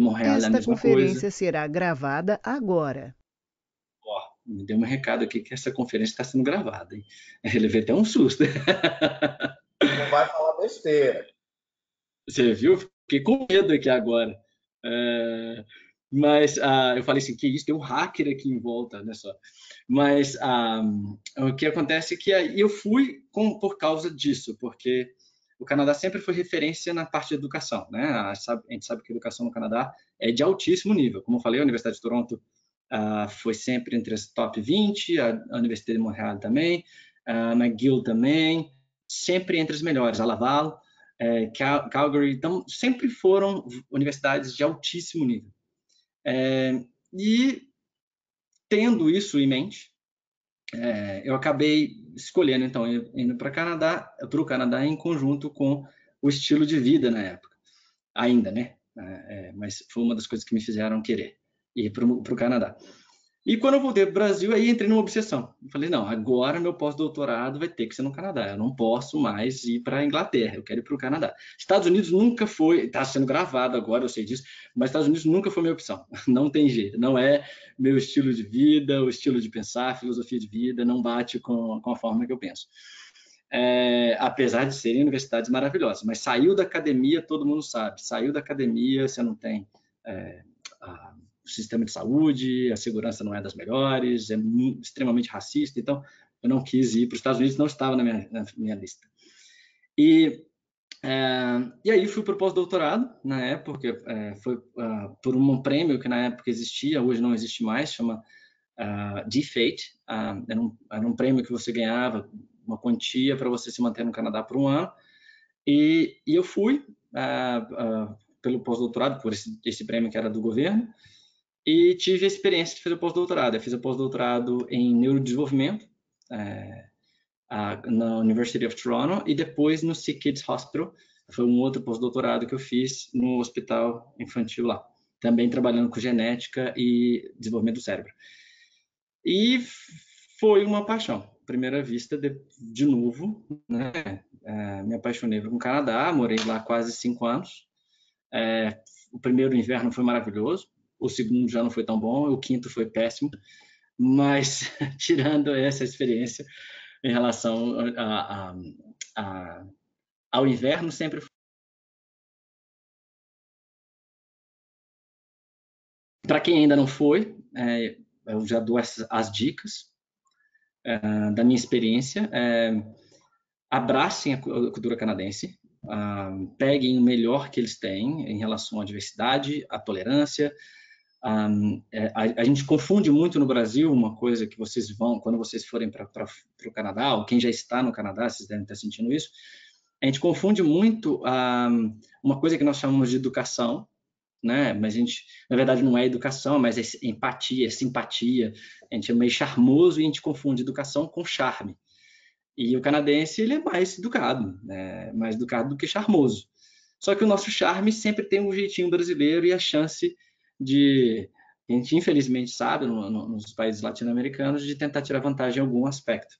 Montreal é a Esta mesma coisa. conferência será gravada agora. Ó, me deu um recado aqui que essa conferência está sendo gravada, hein? Eu levei até um susto. Não vai falar besteira. Você viu? Fiquei com medo aqui agora. É, mas eu falei assim, que isso, tem um hacker aqui em volta, olha só. Mas o que acontece é que aí eu fui por causa disso, porque o Canadá sempre foi referência na parte de educação, né? A gente sabe que a educação no Canadá é de altíssimo nível. Como eu falei, a Universidade de Toronto foi sempre entre as top 20, a Universidade de Montreal também, a McGill também, sempre entre as melhores. A Laval, Calgary, então sempre foram universidades de altíssimo nível. E tendo isso em mente, eu acabei escolhendo então indo para o Canadá em conjunto com o estilo de vida na época, ainda, né? Mas foi uma das coisas que me fizeram querer ir para o Canadá. E quando eu voltei para o Brasil, aí entrei numa obsessão. Eu falei, não, agora meu pós-doutorado vai ter que ser no Canadá. Eu não posso mais ir para a Inglaterra, eu quero ir para o Canadá. Estados Unidos nunca foi, está sendo gravado agora, eu sei disso, mas Estados Unidos nunca foi minha opção. Não tem jeito, não é meu estilo de vida, o estilo de pensar, a filosofia de vida, não bate com a forma que eu penso. Apesar de serem universidades maravilhosas, mas saiu da academia, todo mundo sabe, saiu da academia, você não tem o sistema de saúde, a segurança não é das melhores, é extremamente racista, então eu não quis ir para os Estados Unidos, não estava na minha lista. E aí fui para o pós-doutorado, na época, foi por um prêmio que na época existia, hoje não existe mais, chama DFATE, era um prêmio que você ganhava, uma quantia para você se manter no Canadá por um ano, e eu fui pelo pós-doutorado, por esse prêmio que era do governo, e tive a experiência de fazer o pós-doutorado. Eu fiz o pós-doutorado em neurodesenvolvimento na University of Toronto e depois no Sick Kids Hospital. Foi um outro pós-doutorado que eu fiz no hospital infantil lá, também trabalhando com genética e desenvolvimento do cérebro. E foi uma paixão. Primeira vista, de novo, né? Me apaixonei pelo Canadá, morei lá quase 5 anos. O primeiro inverno foi maravilhoso, o segundo já não foi tão bom, o quinto foi péssimo, mas tirando essa experiência em relação ao inverno, sempre foi. Para quem ainda não foi, eu já dou as dicas da minha experiência. Abracem a cultura canadense, peguem o melhor que eles têm em relação à diversidade, à tolerância. A gente confunde muito no Brasil uma coisa que vocês vão, quando vocês forem para o Canadá, ou quem já está no Canadá, vocês devem estar sentindo isso, a gente confunde muito uma coisa que nós chamamos de educação, né? Mas a gente, na verdade, não é educação, mas é empatia, é simpatia. A gente é meio charmoso e a gente confunde educação com charme. E o canadense, ele é mais educado, né? Mais educado do que charmoso. Só que o nosso charme sempre tem um jeitinho brasileiro e a chance de, a gente infelizmente sabe, nos países latino-americanos, de tentar tirar vantagem em algum aspecto.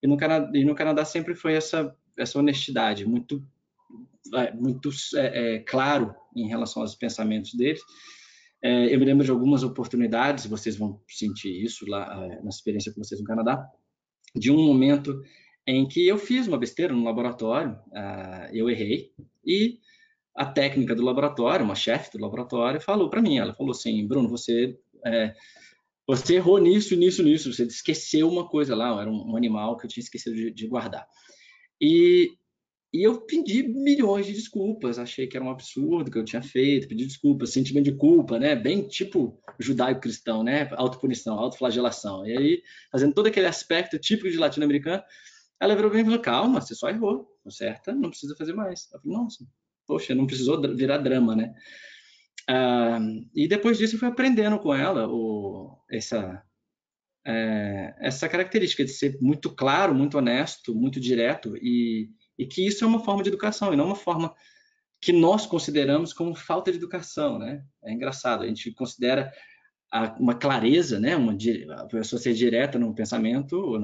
E no Canadá sempre foi essa honestidade, muito claro em relação aos pensamentos deles. Eu me lembro de algumas oportunidades, vocês vão sentir isso lá na experiência com vocês no Canadá, de um momento em que eu fiz uma besteira no laboratório, eu errei, e a técnica do laboratório, uma chefe do laboratório, falou para mim, ela falou assim, Bruno, você errou nisso, nisso, nisso, você esqueceu uma coisa lá, era um animal que eu tinha esquecido de guardar. E eu pedi milhões de desculpas, achei que era um absurdo que eu tinha feito, pedi desculpas, sentimento de culpa, né? Bem tipo judaico-cristão, né? Autopunição, autoflagelação. E aí, fazendo todo aquele aspecto típico de latino-americano, ela virou bem e falou, calma, você só errou, certo? Não precisa fazer mais. Eu falei, nossa, poxa, não precisou virar drama, né? E depois disso eu fui aprendendo com ela essa característica de ser muito claro, muito honesto, muito direto e que isso é uma forma de educação e não uma forma que nós consideramos como falta de educação, né? É engraçado, a gente considera uma clareza, né? A pessoa ser direta no pensamento,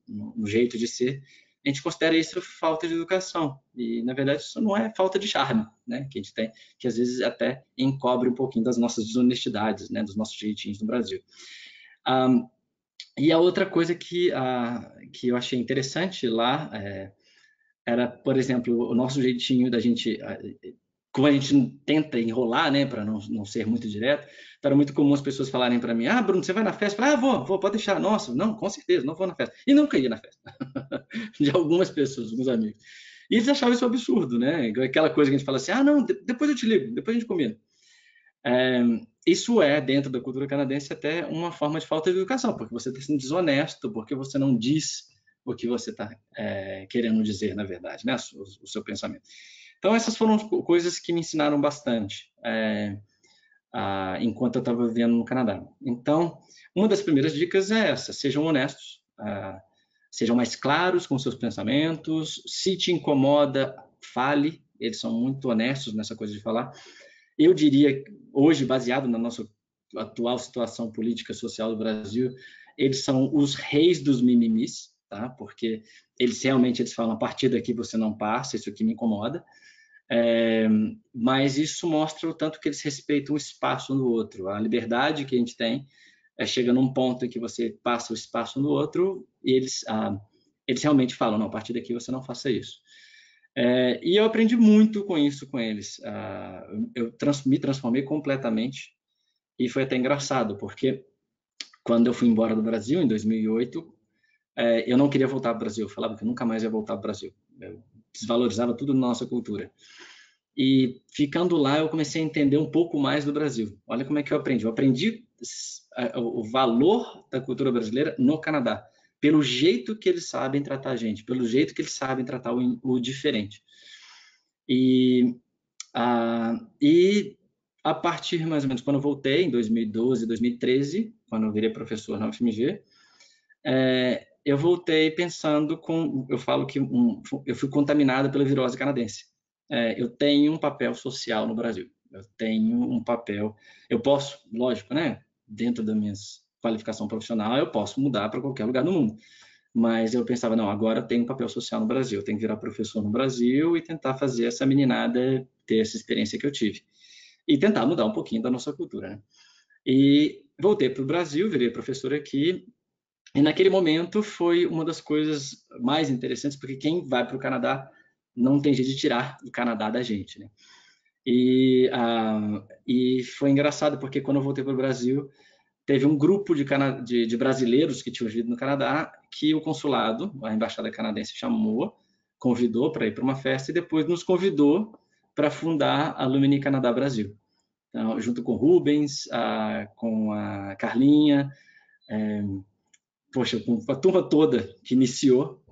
no jeito de ser, a gente considera isso falta de educação. E, na verdade, isso não é falta de charme, né? Que a gente tem, que às vezes até encobre um pouquinho das nossas desonestidades, né? Dos nossos jeitinhos no Brasil. E a outra coisa que eu achei interessante lá era, por exemplo, o nosso jeitinho da gente, como a gente tenta enrolar, né, para não ser muito direto, então era muito comum as pessoas falarem para mim: ah, Bruno, você vai na festa? Eu falei: ah, vou, pode deixar. Nossa, não, com certeza, não vou na festa. E nunca ia na festa. De algumas pessoas, alguns amigos. E eles achavam isso um absurdo, né? Aquela coisa que a gente fala assim: ah, não, depois eu te ligo, depois a gente combina. Isso é, dentro da cultura canadense, até uma forma de falta de educação, porque você está sendo desonesto, porque você não diz o que você está querendo dizer, na verdade, né? O seu pensamento. Então, essas foram coisas que me ensinaram bastante enquanto eu estava vivendo no Canadá. Então, uma das primeiras dicas é essa: sejam honestos, sejam mais claros com seus pensamentos. Se te incomoda, fale. Eles são muito honestos nessa coisa de falar. Eu diria, hoje, baseado na nossa atual situação política social do Brasil, eles são os reis dos mimimis, tá? Porque eles realmente falam: a partir daqui você não passa, isso aqui me incomoda. Mas isso mostra o tanto que eles respeitam o espaço um do outro. A liberdade que a gente tem chega num ponto em que você passa o espaço um do outro e eles realmente falam: não, a partir daqui você não faça isso. E eu aprendi muito com isso com eles. Eu me transformei completamente e foi até engraçado, porque quando eu fui embora do Brasil, em 2008, eu não queria voltar para o Brasil. Eu falava que eu nunca mais ia voltar para o Brasil. Eu desvalorizava tudo na nossa cultura. E ficando lá, eu comecei a entender um pouco mais do Brasil. Olha como é que eu aprendi. Eu aprendi o valor da cultura brasileira no Canadá, pelo jeito que eles sabem tratar a gente, pelo jeito que eles sabem tratar o diferente. E a partir, mais ou menos, quando eu voltei, em 2012, 2013, quando eu virei professor na UFMG, eu voltei pensando eu falo que eu fui contaminado pela virose canadense. Eu tenho um papel social no Brasil. Eu tenho um papel... Eu posso, lógico, né? Dentro da minha qualificação profissional, eu posso mudar para qualquer lugar do mundo. Mas eu pensava: não, agora eu tenho um papel social no Brasil. Eu tenho que virar professor no Brasil e tentar fazer essa meninada ter essa experiência que eu tive. E tentar mudar um pouquinho da nossa cultura, né? E voltei para o Brasil, virei professor aqui. E naquele momento foi uma das coisas mais interessantes, porque quem vai para o Canadá não tem jeito de tirar o Canadá da gente, né? E foi engraçado, porque quando eu voltei para o Brasil, teve um grupo de brasileiros que tinham vivido no Canadá, que o consulado, a embaixada canadense, convidou para ir para uma festa e depois nos convidou para fundar a Lumini Canadá Brasil. Então, junto com o Rubens, com a Carlinha, com a turma toda que iniciou,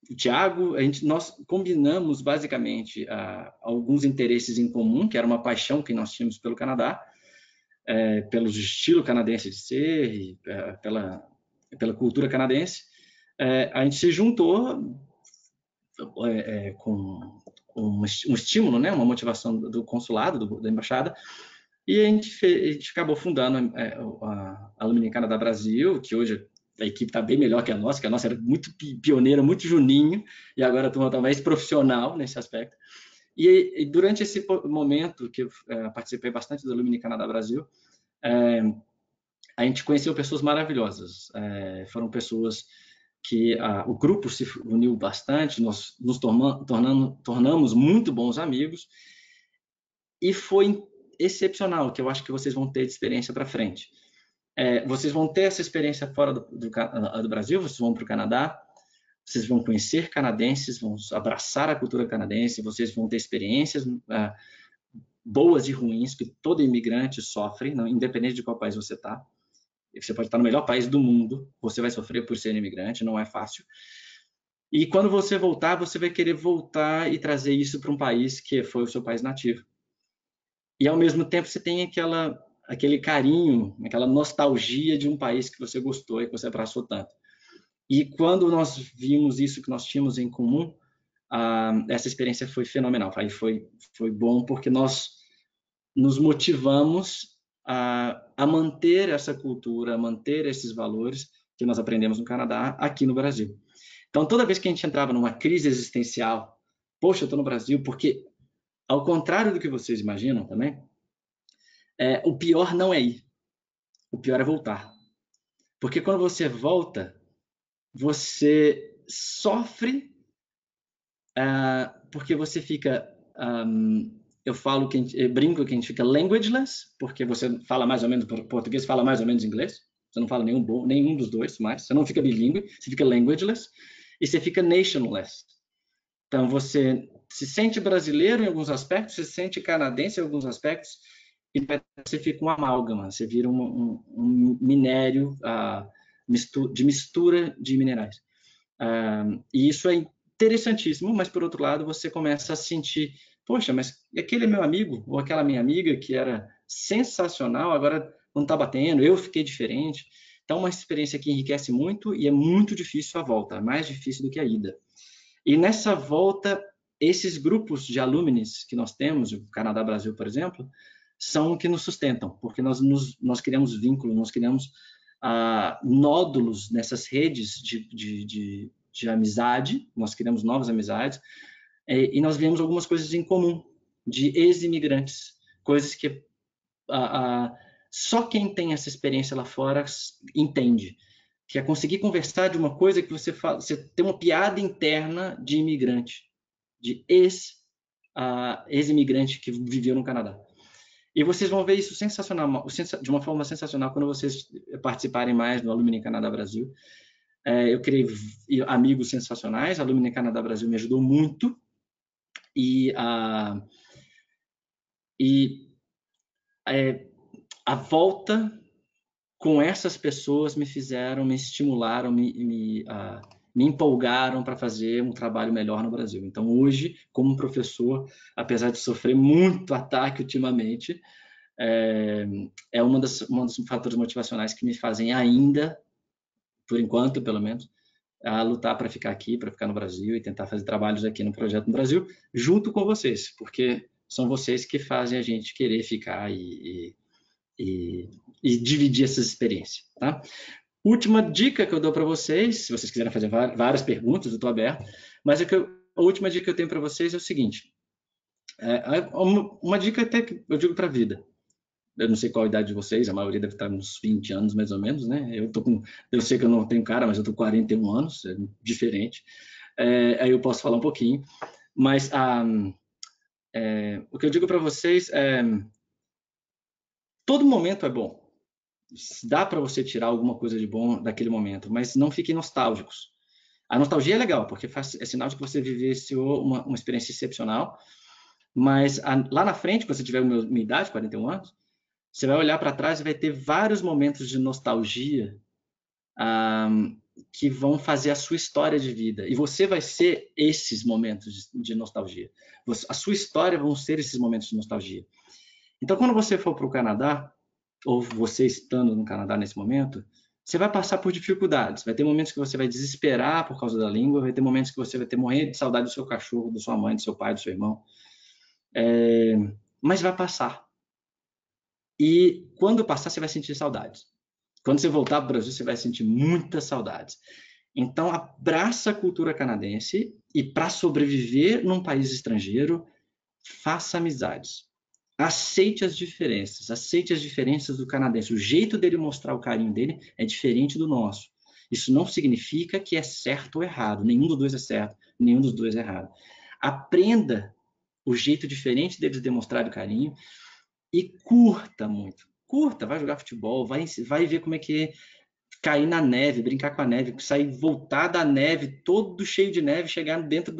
o Thiago, nós combinamos basicamente alguns interesses em comum, que era uma paixão que nós tínhamos pelo Canadá, pelo estilo canadense de ser e pela cultura canadense. A gente se juntou com um estímulo, né, uma motivação do consulado, da embaixada, e a gente acabou fundando a Alumni Canadá Brasil, que hoje a equipe está bem melhor que a nossa era muito pioneira, muito juninho, e agora a turma está mais profissional nesse aspecto. E durante esse momento que eu participei bastante do Alumni Canadá Brasil, a gente conheceu pessoas maravilhosas. Foram pessoas que o grupo se uniu bastante, nós nos tornamos muito bons amigos, e foi excepcional, que eu acho que vocês vão ter de experiência para frente. Vocês vão ter essa experiência fora do Brasil, vocês vão para o Canadá, vocês vão conhecer canadenses, vão abraçar a cultura canadense, vocês vão ter experiências boas e ruins que todo imigrante sofre, não, independente de qual país você está. Você pode estar no melhor país do mundo, você vai sofrer por ser imigrante, não é fácil. E quando você voltar, você vai querer voltar e trazer isso para um país que foi o seu país nativo. E, ao mesmo tempo, você tem aquele carinho, aquela nostalgia de um país que você gostou e que você abraçou tanto. E quando nós vimos isso que nós tínhamos em comum, essa experiência foi fenomenal. Aí foi bom porque nós nos motivamos a manter essa cultura, a manter esses valores que nós aprendemos no Canadá, aqui no Brasil. Então, toda vez que a gente entrava numa crise existencial, poxa, eu estou no Brasil, porque, ao contrário do que vocês imaginam também, o pior não é ir, o pior é voltar. Porque quando você volta, você sofre, porque você fica, eu brinco que a gente fica languageless, porque você fala mais ou menos português, fala mais ou menos inglês, você não fala nenhum dos dois mais, você não fica bilíngue, você fica languageless, e você fica nationless. Então, você se sente brasileiro em alguns aspectos, se sente canadense em alguns aspectos, e você fica um amálgama, você vira um minério de mistura de minerais. E isso é interessantíssimo, mas, por outro lado, você começa a sentir, poxa, mas aquele meu amigo, ou aquela minha amiga que era sensacional, agora não está batendo, eu fiquei diferente. Então, uma experiência que enriquece muito e é muito difícil a volta, mais difícil do que a ida. E nessa volta, esses grupos de alumnis que nós temos, o Canadá Brasil, por exemplo, são o que nos sustentam, porque nós criamos vínculos, nós criamos nódulos nessas redes de amizade, nós criamos novas amizades, e nós vemos algumas coisas em comum, de ex-imigrantes, coisas que só quem tem essa experiência lá fora entende, que é conseguir conversar de uma coisa que você tem uma piada interna de imigrante, de ex-imigrante que viveu no Canadá. E vocês vão ver isso sensacional, de uma forma sensacional quando vocês participarem mais do Alumni Canadá Brasil. Eu criei amigos sensacionais, a Alumni Canadá Brasil me ajudou muito, e a volta com essas pessoas me estimularam, me empolgaram para fazer um trabalho melhor no Brasil. Então, hoje, como professor, apesar de sofrer muito ataque ultimamente, é um dos fatores motivacionais que me fazem ainda, por enquanto, pelo menos, a lutar para ficar aqui, para ficar no Brasil e tentar fazer trabalhos aqui no projeto no Brasil, junto com vocês, porque são vocês que fazem a gente querer ficar e dividir essas experiências, tá? Última dica que eu dou para vocês, se vocês quiserem fazer várias perguntas, eu estou aberto, mas a última dica que eu tenho para vocês é o seguinte, uma dica até que eu digo para a vida. Eu não sei qual a idade de vocês, a maioria deve estar uns 20 anos mais ou menos, né? Eu sei que eu não tenho cara, mas eu estou com 41 anos, é diferente. Aí eu posso falar um pouquinho, mas o que eu digo para vocês é: todo momento é bom. Dá para você tirar alguma coisa de bom daquele momento, mas não fiquem nostálgicos. A nostalgia é legal, porque é sinal de que você vivenciou uma experiência excepcional, mas lá na frente, quando você tiver minha idade, 41 anos, você vai olhar para trás e vai ter vários momentos de nostalgia que vão fazer a sua história de vida. E você vai ser esses momentos de nostalgia. A sua história vão ser esses momentos de nostalgia. Então, quando você for para o Canadá, ou você estando no Canadá nesse momento, você vai passar por dificuldades. Vai ter momentos que você vai desesperar por causa da língua, vai ter momentos que você vai ter morrer de saudade do seu cachorro, da sua mãe, do seu pai, do seu irmão. Mas vai passar. E quando passar, você vai sentir saudades. Quando você voltar para o Brasil, você vai sentir muitas saudades. Então, abraça a cultura canadense e, para sobreviver num país estrangeiro, faça amizades. Aceite as diferenças do canadense. O jeito dele mostrar o carinho dele é diferente do nosso. Isso não significa que é certo ou errado. Nenhum dos dois é certo, nenhum dos dois é errado. Aprenda o jeito diferente deles demonstrarem o carinho e curta muito. Curta, vai jogar futebol, vai ver como é que é cair na neve, brincar com a neve, voltar da neve todo cheio de neve, chegar dentro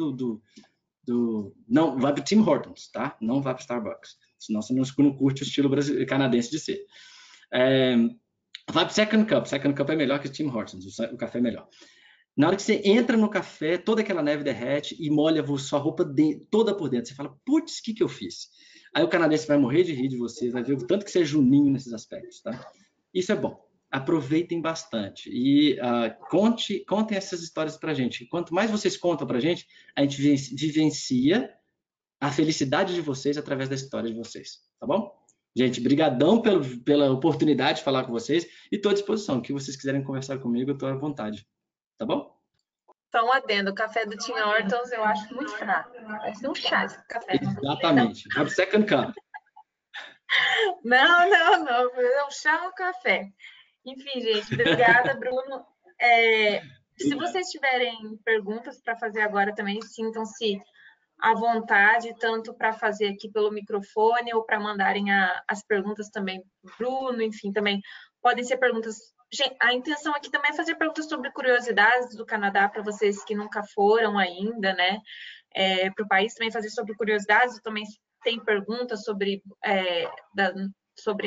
não, vai para o Tim Hortons, tá? Não vai para o Starbucks. Senão você não curte o estilo canadense de ser. Vai para o Second Cup. Second Cup é melhor que o Tim Hortons. O café é melhor. Na hora que você entra no café, toda aquela neve derrete e molha a sua roupa toda por dentro. Você fala, putz, o que eu fiz? Aí o canadense vai morrer de rir de você, vai ver o tanto que você é juninho nesses aspectos, tá? Isso é bom. Aproveitem bastante e contem essas histórias pra gente. Quanto mais vocês contam pra gente, a gente vivencia a felicidade de vocês através da história de vocês, tá bom? Gente, brigadão pela oportunidade de falar com vocês e estou à disposição. O que vocês quiserem conversar comigo, eu estou à vontade, tá bom? Só um adendo, o café do Tim Hortons eu acho muito fraco. Parece um chá esse café. Exatamente. Have second cup. Não, é um chá ou café. Enfim, gente, obrigada, Bruno. Se vocês tiverem perguntas para fazer agora também, sintam-se à vontade, tanto para fazer aqui pelo microfone ou para mandarem as perguntas também para o Bruno, enfim, também podem ser perguntas. Gente, a intenção aqui também é fazer perguntas sobre curiosidades do Canadá para vocês que nunca foram ainda, né? Para o país também fazer sobre curiosidades, também tem perguntas sobre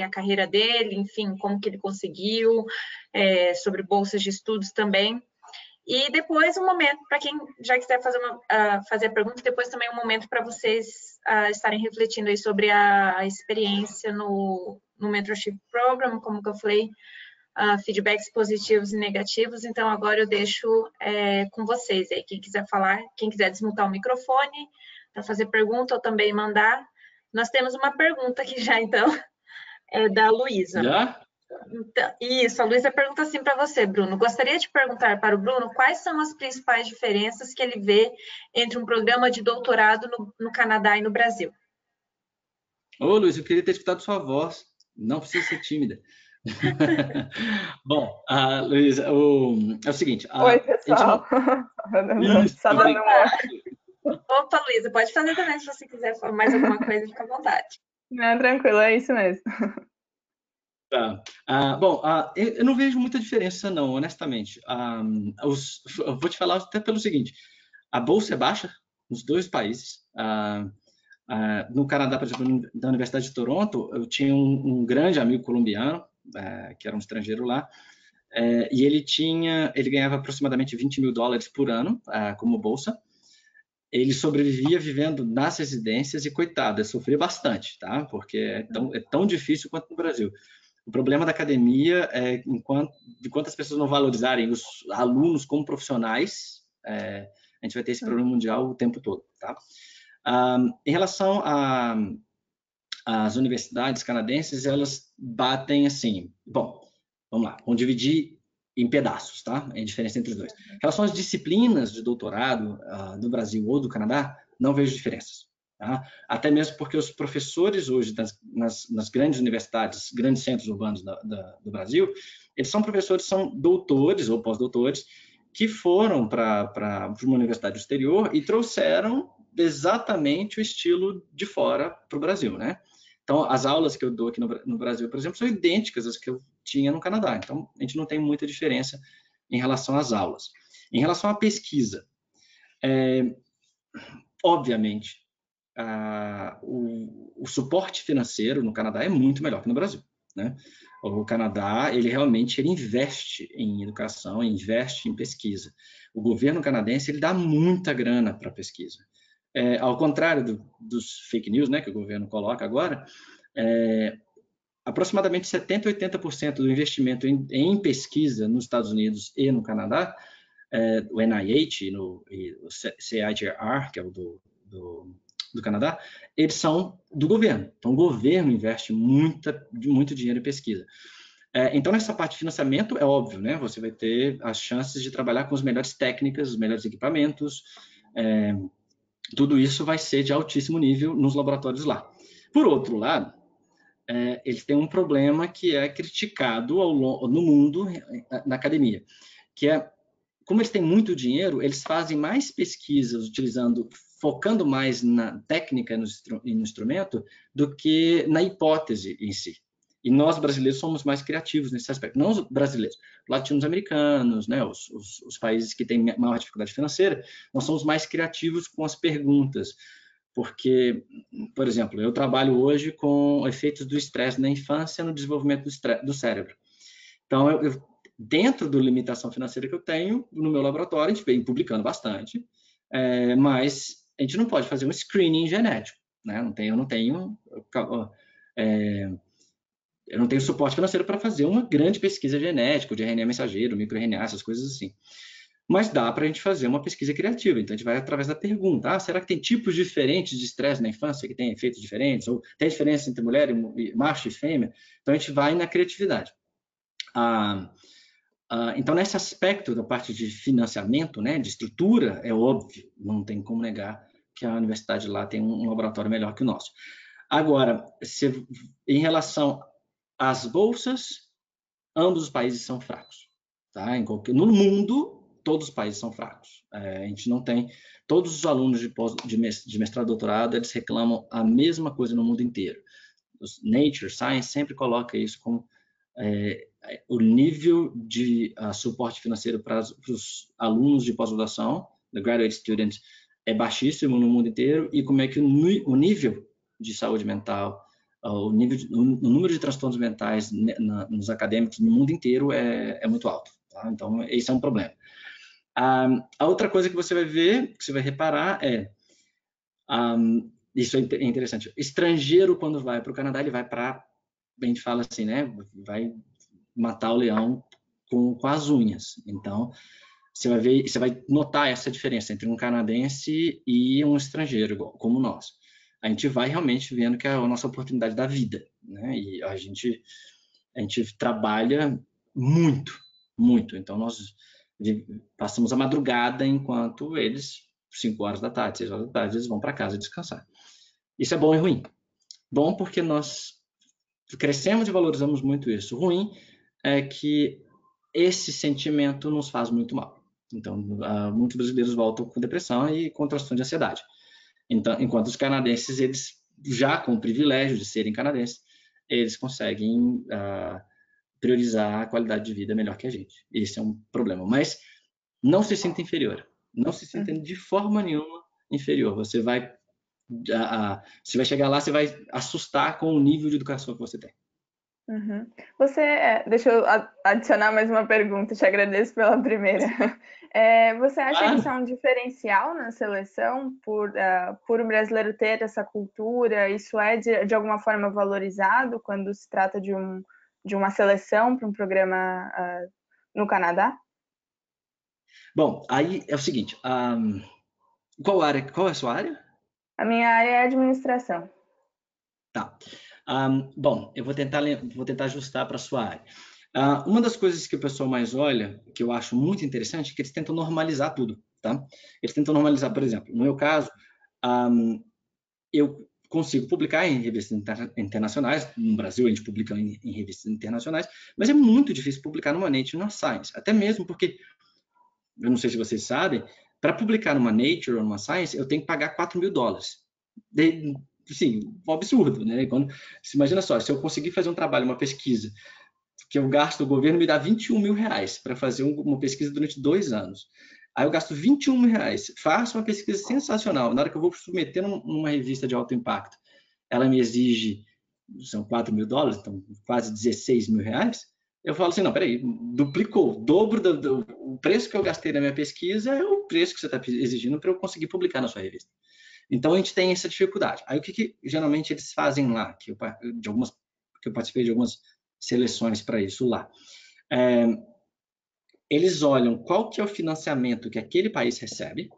a carreira dele, enfim, como que ele conseguiu, sobre bolsas de estudos também. E depois um momento, para quem já quiser fazer a pergunta, depois também um momento para vocês estarem refletindo aí sobre a experiência no Mentorship Program, como que eu falei, feedbacks positivos e negativos. Então, agora eu deixo com vocês aí. Quem quiser falar, quem quiser desmutar o microfone para fazer pergunta ou também mandar. Nós temos uma pergunta aqui já, então, da Luísa. Já? Então, isso, a Luísa pergunta assim para você, Bruno. Gostaria de perguntar para o Bruno quais são as principais diferenças que ele vê entre um programa de doutorado no Canadá e no Brasil. Ô, Luiz, eu queria ter escutado sua voz. Não precisa ser tímida. Bom, Luiz, é o seguinte. Oi, pessoal. Isso, Só dando um oi. Opa, Luísa, pode fazer também se você quiser falar mais alguma coisa, fica à vontade. Não, tranquilo, é isso mesmo. Tá. Bom, eu não vejo muita diferença, não, honestamente. Eu vou te falar até pelo seguinte: a bolsa é baixa nos dois países. No Canadá, por exemplo, da Universidade de Toronto, eu tinha um grande amigo colombiano, que era um estrangeiro lá, e ele ganhava aproximadamente $20.000 por ano como bolsa. Ele sobrevivia vivendo nas residências e, coitado, ele sofria bastante, tá? Porque é tão difícil quanto no Brasil. O problema da academia é enquanto as pessoas não valorizarem os alunos como profissionais, a gente vai ter esse problema mundial o tempo todo, tá? Em relação às universidades canadenses, elas batem assim, bom, vamos lá, vamos dividir em pedaços, tá? É a diferença entre os dois. Em relação às disciplinas de doutorado do Brasil ou do Canadá, não vejo diferenças. Tá? Até mesmo porque os professores hoje nas grandes universidades, grandes centros urbanos do Brasil, eles são professores, são doutores ou pós-doutores que foram para uma universidade do exterior e trouxeram exatamente o estilo de fora para o Brasil, né? Então, as aulas que eu dou aqui no Brasil, por exemplo, são idênticas às que eu tinha no Canadá. Então, a gente não tem muita diferença em relação às aulas. Em relação à pesquisa, obviamente, o suporte financeiro no Canadá é muito melhor que no Brasil, né? O Canadá, ele realmente investe em educação, investe em pesquisa. O governo canadense, ele dá muita grana para pesquisa. Ao contrário dos fake news, né, que o governo coloca agora, aproximadamente 70% a 80% do investimento em pesquisa nos Estados Unidos e no Canadá, o NIH e o CIGR, que é o do Canadá, eles são do governo. Então, o governo investe muito dinheiro em pesquisa. Então, nessa parte de financiamento, é óbvio, né? Você vai ter as chances de trabalhar com as melhores técnicas, os melhores equipamentos, tudo isso vai ser de altíssimo nível nos laboratórios lá. Por outro lado, eles têm um problema que é criticado no mundo, na academia, que é, como eles têm muito dinheiro, eles fazem mais pesquisas focando mais na técnica e no instrumento do que na hipótese em si. E nós, brasileiros, somos mais criativos nesse aspecto. Não os brasileiros, latino-americanos, né, os países que têm maior dificuldade financeira, nós somos mais criativos com as perguntas. Porque, por exemplo, eu trabalho hoje com efeitos do estresse na infância no desenvolvimento do cérebro. Então, dentro da limitação financeira que eu tenho, no meu laboratório, a gente vem publicando bastante, mas a gente não pode fazer um screening genético, né? Eu não tenho suporte financeiro para fazer uma grande pesquisa genética, de RNA mensageiro, microRNA, essas coisas assim. Mas dá para a gente fazer uma pesquisa criativa. Então, a gente vai através da pergunta. Será que tem tipos diferentes de estresse na infância que têm efeitos diferentes? Ou tem diferença entre mulher e macho e fêmea? Então, a gente vai na criatividade. Então, nesse aspecto da parte de financiamento, né, de estrutura, é óbvio, não tem como negar que a universidade lá tem um laboratório melhor que o nosso. Agora, em relação às bolsas, ambos os países são fracos. Tá? No mundo, todos os países são fracos. A gente não tem... Todos os alunos de mestrado e doutorado, eles reclamam a mesma coisa no mundo inteiro. Nature, Science, sempre coloca isso como o nível de suporte financeiro para os alunos de pós-graduação, the graduate students, é baixíssimo no mundo inteiro, e como é que o nível de saúde mental, o número de transtornos mentais nos acadêmicos no mundo inteiro é muito alto. Tá? Então, esse é um problema. A outra coisa que você vai ver, que você vai reparar isso é interessante, estrangeiro quando vai para o Canadá, ele vai para, a gente fala assim, né, vai matar o leão com as unhas. Então, você vai notar essa diferença entre um canadense e um estrangeiro, como nós. A gente vai realmente vendo que é a nossa oportunidade da vida, né? E a gente trabalha muito, muito. Então, nós passamos a madrugada enquanto eles, 5 horas da tarde, 6 horas da tarde, eles vão para casa descansar. Isso é bom e ruim. Bom porque nós crescemos e valorizamos muito isso. Ruim é que esse sentimento nos faz muito mal. Então, muitos brasileiros voltam com depressão e com transtorno de ansiedade. Então, enquanto os canadenses, eles já com o privilégio de serem canadenses, eles conseguem priorizar a qualidade de vida melhor que a gente. Esse é um problema. Mas não se sinta inferior. Não se sinta de forma nenhuma inferior. Você vai chegar lá, você vai assustar com o nível de educação que você tem. Uhum. Deixa eu adicionar mais uma pergunta, te agradeço pela primeira. Você acha que isso é um diferencial na seleção, por o brasileiro ter essa cultura? Isso é de alguma forma valorizado quando se trata de uma seleção para um programa no Canadá? Bom, aí é o seguinte, qual é a sua área? A minha área é administração. Tá. Bom, eu vou tentar ajustar para a sua área. Uma das coisas que o pessoal mais olha, que eu acho muito interessante, é que eles tentam normalizar tudo, tá? Eles tentam normalizar, por exemplo, no meu caso, eu consigo publicar em revistas internacionais, no Brasil a gente publica em revistas internacionais, mas é muito difícil publicar numa Nature e numa Science, até mesmo porque, eu não sei se vocês sabem, para publicar numa Nature ou numa Science, eu tenho que pagar $4.000. Sim, um absurdo, né? Você imagina só, se eu conseguir fazer um trabalho, uma pesquisa, que eu gasto, o governo me dá R$21.000 para fazer uma pesquisa durante 2 anos. Aí eu gasto R$21.000, faço uma pesquisa sensacional. Na hora que eu vou submeter numa revista de alto impacto, ela me exige, são $4.000, então quase R$16.000. Eu falo assim, não, peraí, duplicou, o dobro o preço que eu gastei na minha pesquisa é o preço que você está exigindo para eu conseguir publicar na sua revista. Então, a gente tem essa dificuldade. Aí, o que geralmente eles fazem lá? Que eu participei de algumas seleções para isso lá. Eles olham qual que é o financiamento que aquele país recebe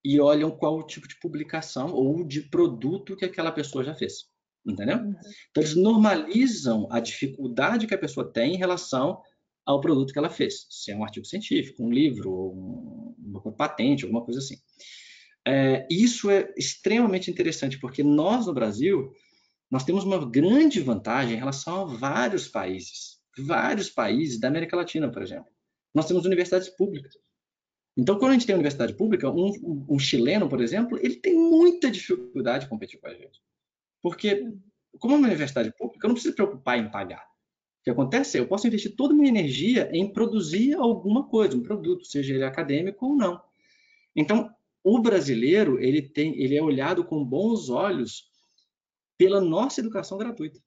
e olham qual o tipo de publicação ou de produto que aquela pessoa já fez. Entendeu? Então, eles normalizam a dificuldade que a pessoa tem em relação ao produto que ela fez. Se é um artigo científico, um livro, uma patente, alguma coisa assim. Isso é extremamente interessante, porque nós, no Brasil, nós temos uma grande vantagem em relação a vários países da América Latina, por exemplo. Nós temos universidades públicas. Então, quando a gente tem universidade pública, um chileno, por exemplo, ele tem muita dificuldade de competir com a gente. Porque, como é uma universidade pública, eu não preciso me preocupar em pagar. O que acontece é eu posso investir toda a minha energia em produzir alguma coisa, um produto, seja ele acadêmico ou não. Então, o brasileiro, ele é olhado com bons olhos pela nossa educação gratuita.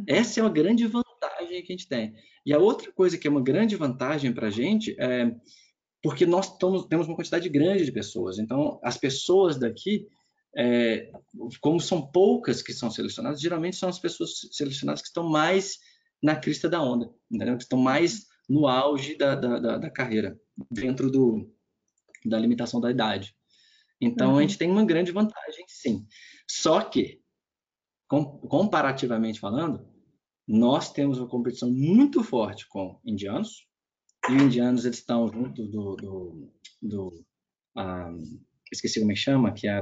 Essa é uma grande vantagem que a gente tem. E a outra coisa que é uma grande vantagem para a gente é porque nós temos uma quantidade grande de pessoas. Então, as pessoas daqui, como são poucas que são selecionadas, geralmente são as pessoas selecionadas que estão mais na crista da onda, entendeu? Que estão mais no auge da carreira, dentro da limitação da idade. Então, a gente tem uma grande vantagem, sim. Só que, comparativamente falando, nós temos uma competição muito forte com indianos, e os indianos eles estão junto esqueci como é que chama, que é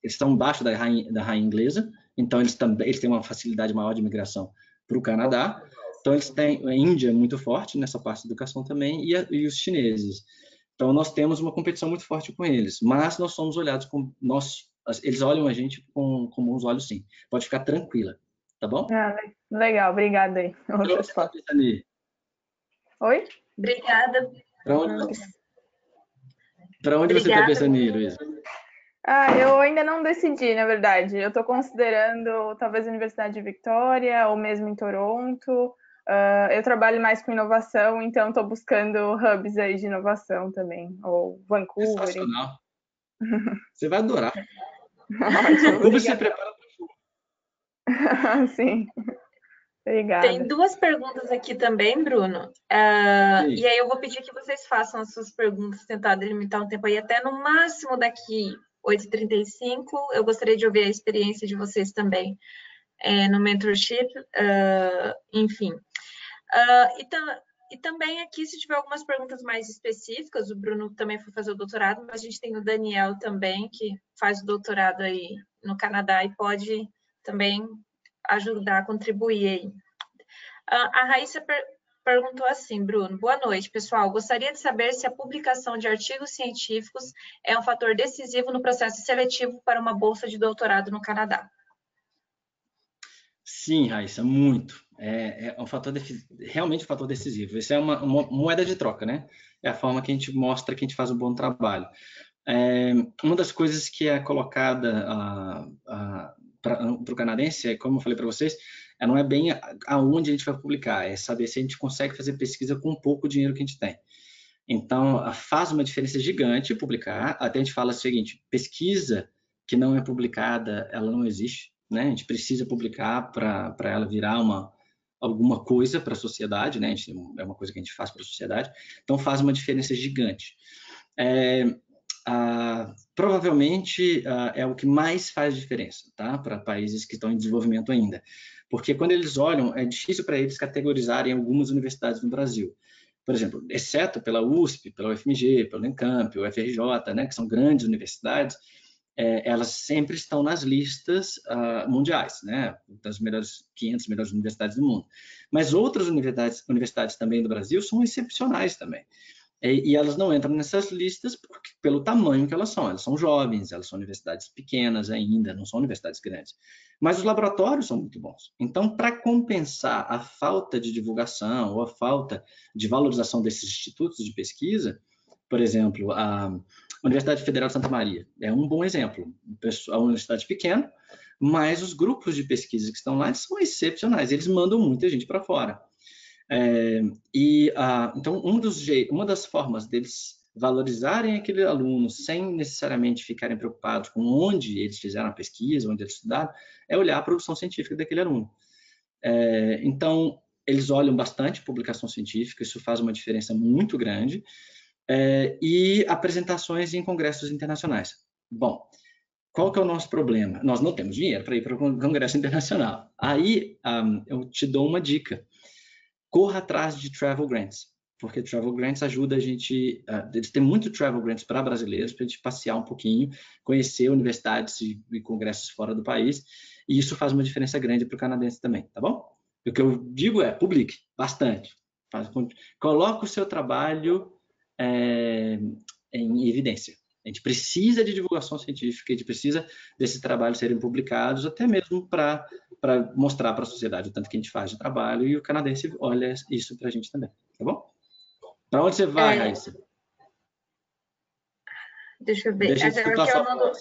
eles estão embaixo da rainha inglesa, então eles têm uma facilidade maior de migração para o Canadá. Então eles têm a Índia muito forte nessa parte de educação também e os chineses. Então nós temos uma competição muito forte com eles, mas nós somos olhados eles olham a gente com bons olhos, sim. Pode ficar tranquila, tá bom? Legal, obrigada aí. Outras fotos. Oi? Obrigada. Para onde você está pensando em ir, Luísa? Eu ainda não decidi, na verdade. Eu estou considerando talvez a Universidade de Victoria ou mesmo em Toronto. Eu trabalho mais com inovação, então estou buscando hubs aí de inovação também, ou Vancouver. Sensacional. Você vai adorar. Ótimo, Como você prepara para o Sim. Obrigada. Tem duas perguntas aqui também, Bruno. E aí eu vou pedir que vocês façam as suas perguntas, tentar delimitar um tempo aí até no máximo daqui 8h35. Eu gostaria de ouvir a experiência de vocês também no mentorship, enfim. E também aqui, se tiver algumas perguntas mais específicas, o Bruno também foi fazer o doutorado, mas a gente tem o Daniel também, que faz o doutorado aí no Canadá e pode também ajudar a contribuir aí. A Raíssa perguntou assim, Bruno: boa noite, pessoal. Gostaria de saber se a publicação de artigos científicos é um fator decisivo no processo seletivo para uma bolsa de doutorado no Canadá. Sim, Raíssa, muito. É um fator realmente um fator decisivo. Isso é uma moeda de troca, né? É a forma que a gente mostra que a gente faz um bom trabalho. Uma das coisas que é colocada para o canadense, como eu falei para vocês, não é bem aonde a gente vai publicar, é saber se a gente consegue fazer pesquisa com pouco dinheiro que a gente tem. Então, faz uma diferença gigante publicar. Até a gente fala o seguinte: pesquisa que não é publicada, ela não existe, né? A gente precisa publicar para ela virar alguma coisa para a sociedade, né? É uma coisa que a gente faz para a sociedade. Então, faz uma diferença gigante. Provavelmente é o que mais faz diferença, tá? Para países que estão em desenvolvimento ainda. Porque quando eles olham, é difícil para eles categorizarem algumas universidades no Brasil. Por exemplo, exceto pela USP, pela UFMG, pela Unicamp, o FRJ, né, que são grandes universidades, elas sempre estão nas listas mundiais, né, das 500 melhores universidades do mundo. Mas outras universidades também do Brasil são excepcionais também. E elas não entram nessas listas pelo tamanho que elas são jovens, elas são universidades pequenas ainda, não são universidades grandes. Mas os laboratórios são muito bons. Então, para compensar a falta de divulgação ou a falta de valorização desses institutos de pesquisa, por exemplo, a Universidade Federal de Santa Maria é um bom exemplo. A universidade pequena, mas os grupos de pesquisa que estão lá são excepcionais, eles mandam muita gente para fora. Então, uma das formas deles valorizarem aquele aluno sem necessariamente ficarem preocupados com onde eles fizeram a pesquisa, onde eles estudaram, é olhar a produção científica daquele aluno. Então, eles olham bastante publicação científica, isso faz uma diferença muito grande, e apresentações em congressos internacionais. Bom, qual que é o nosso problema? Nós não temos dinheiro para ir para um congresso internacional. Aí, eu te dou uma dica. Corra atrás de travel grants, porque travel grants ajuda a gente, eles têm muito travel grants para brasileiros, para a gente passear um pouquinho, conhecer universidades e congressos fora do país, e isso faz uma diferença grande para o canadense também, tá bom? O que eu digo é, publique bastante, coloque o seu trabalho em evidência. A gente precisa de divulgação científica, a gente precisa desses trabalhos serem publicados, até mesmo para mostrar para a sociedade o tanto que a gente faz de trabalho, e o canadense olha isso para a gente também, tá bom? Para onde você vai, Raíssa? Deixa eu ver. Deixa eu escutar sua voz.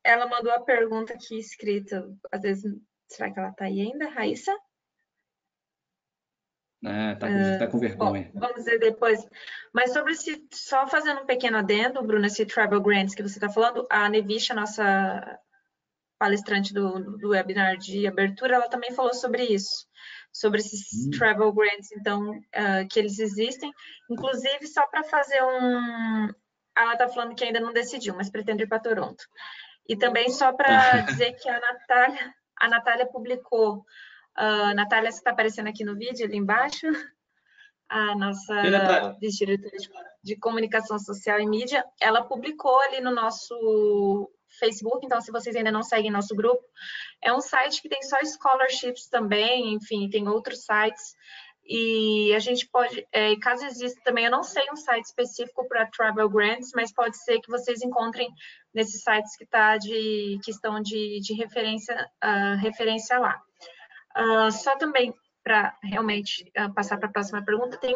Ela mandou a pergunta aqui escrita. Às vezes, será que ela está aí ainda, Raíssa? Tá com vergonha. Bom, vamos ver depois. Mas sobre só fazendo um pequeno adendo, Bruno, esse Travel Grants que você está falando, a Nevisha, nossa palestrante do webinar de abertura, ela também falou sobre isso, sobre esses Travel Grants, então, que eles existem. Inclusive, só para fazer ela está falando que ainda não decidiu, mas pretende ir para Toronto. E também só para dizer que a Natália publicou. Natália, você está aparecendo aqui no vídeo, ali embaixo. a nossa Tem detalhe. vice-diretora de comunicação social e mídia, ela publicou ali no nosso Facebook, então se vocês ainda não seguem nosso grupo, é um site que tem só scholarships também, enfim, tem outros sites, e a gente pode, caso exista também, eu não sei um site específico para travel grants, mas pode ser que vocês encontrem nesses sites que estão de referência lá. Só também para realmente passar para a próxima pergunta, tem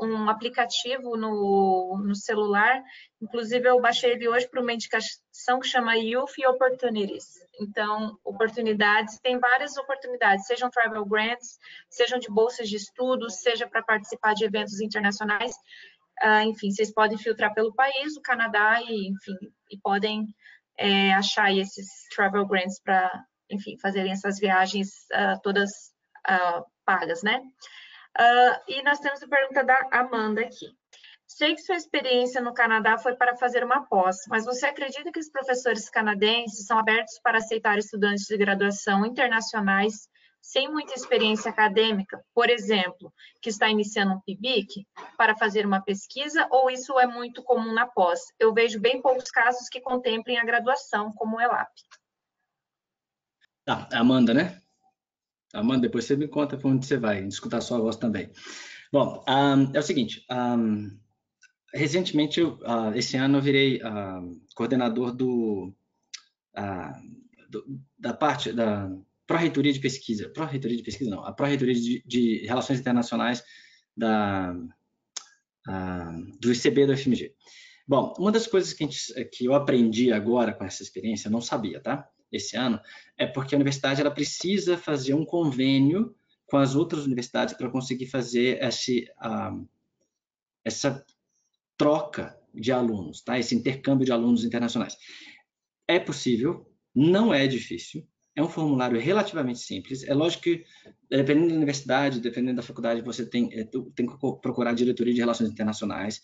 um aplicativo no celular, inclusive eu baixei ele hoje para uma indicação que chama Youth Opportunities. Então, oportunidades, tem várias oportunidades, sejam travel grants, sejam de bolsas de estudos, seja para participar de eventos internacionais. Enfim, vocês podem filtrar pelo país, o Canadá, e podem achar aí esses travel grants para, enfim, fazerem essas viagens todas pagas, né? E nós temos a pergunta da Amanda aqui. Sei que sua experiência no Canadá foi para fazer uma pós, mas você acredita que os professores canadenses são abertos para aceitar estudantes de graduação internacionais sem muita experiência acadêmica, por exemplo, que está iniciando um PIBIC, para fazer uma pesquisa, ou isso é muito comum na pós? Eu vejo bem poucos casos que contemplem a graduação, como o ELAP. Tá, Amanda, né? Amanda, depois você me conta para onde você vai, escutar a sua voz também. Bom, é o seguinte, recentemente, esse ano, eu virei coordenador da parte da Pró-Reitoria de Pesquisa. Pró-Reitoria de Pesquisa, não. A Pró-Reitoria de Relações Internacionais do ICB do FMG. Bom, uma das coisas que eu aprendi agora com essa experiência, eu não sabia, tá? Esse ano, é porque a universidade ela precisa fazer um convênio com as outras universidades para conseguir fazer essa troca de alunos, tá? Esse intercâmbio de alunos internacionais. É possível, não é difícil, é um formulário relativamente simples. É lógico que, dependendo da universidade, dependendo da faculdade, você tem que procurar a diretoria de relações internacionais.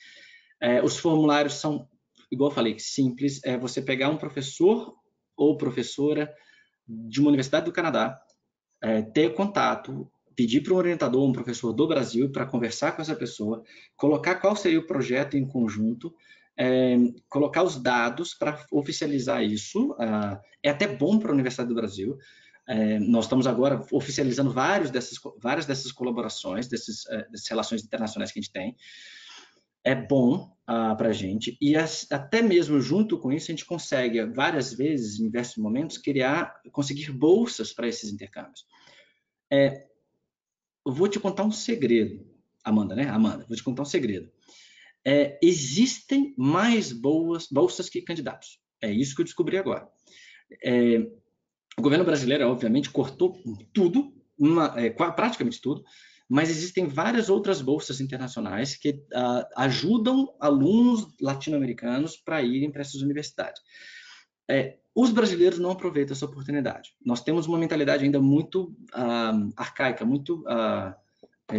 Os formulários são, igual eu falei, simples. É você pegar um professor ou professora de uma universidade do Canadá, ter contato, pedir para um orientador, um professor do Brasil, para conversar com essa pessoa, colocar qual seria o projeto em conjunto, colocar os dados para oficializar isso. É até bom para a Universidade do Brasil. Nós estamos agora oficializando várias dessas colaborações, dessas relações internacionais que a gente tem. É bom para a gente, e até mesmo junto com isso a gente consegue várias vezes, em diversos momentos, conseguir bolsas para esses intercâmbios. Eu vou te contar um segredo, Amanda, né? Amanda, vou te contar um segredo. Existem mais bolsas que candidatos. É isso que eu descobri agora. O governo brasileiro, obviamente, cortou tudo, praticamente tudo, mas existem várias outras bolsas internacionais que ajudam alunos latino-americanos para irem para essas universidades. Os brasileiros não aproveitam essa oportunidade. Nós temos uma mentalidade ainda muito arcaica, muito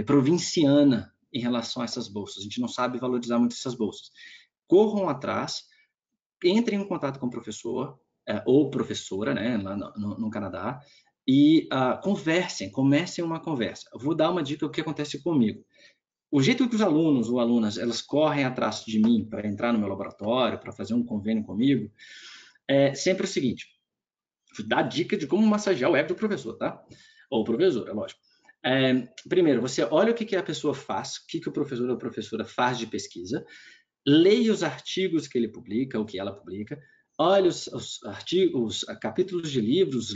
provinciana em relação a essas bolsas. A gente não sabe valorizar muito essas bolsas. Corram atrás, entrem em contato com o professor ou professora, né, lá no Canadá, e comecem uma conversa. Eu vou dar uma dica do que acontece comigo. O jeito que os alunos ou alunas elas correm atrás de mim para entrar no meu laboratório, para fazer um convênio comigo, é sempre o seguinte: vou dar dica de como massagear o ego do professor, tá? Ou professora, lógico. Primeiro, você olha o que a pessoa faz, o que o professor ou a professora faz de pesquisa, leia os artigos que ele publica, o que ela publica, olha os artigos, capítulos de livros,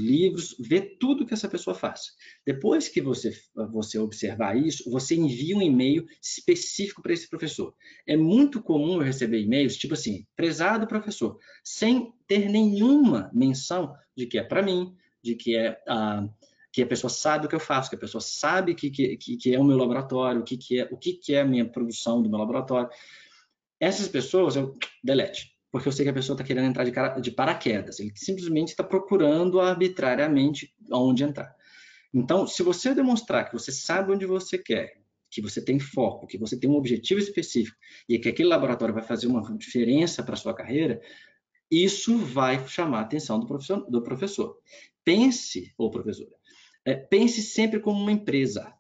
vê tudo que essa pessoa faz. Depois que você observar isso, você envia um e-mail específico para esse professor. É muito comum eu receber e-mails tipo assim: prezado professor, sem ter nenhuma menção de que é para mim, de que a pessoa sabe o que eu faço, que a pessoa sabe que é o meu laboratório, o que é a minha produção do meu laboratório. Essas pessoas eu delete, porque eu sei que a pessoa está querendo entrar de paraquedas. Ele simplesmente está procurando arbitrariamente onde entrar. Então, se você demonstrar que você sabe onde você quer, que você tem foco, que você tem um objetivo específico e que aquele laboratório vai fazer uma diferença para a sua carreira, isso vai chamar a atenção do professor. Pense, ou professora, pense sempre como uma empresa.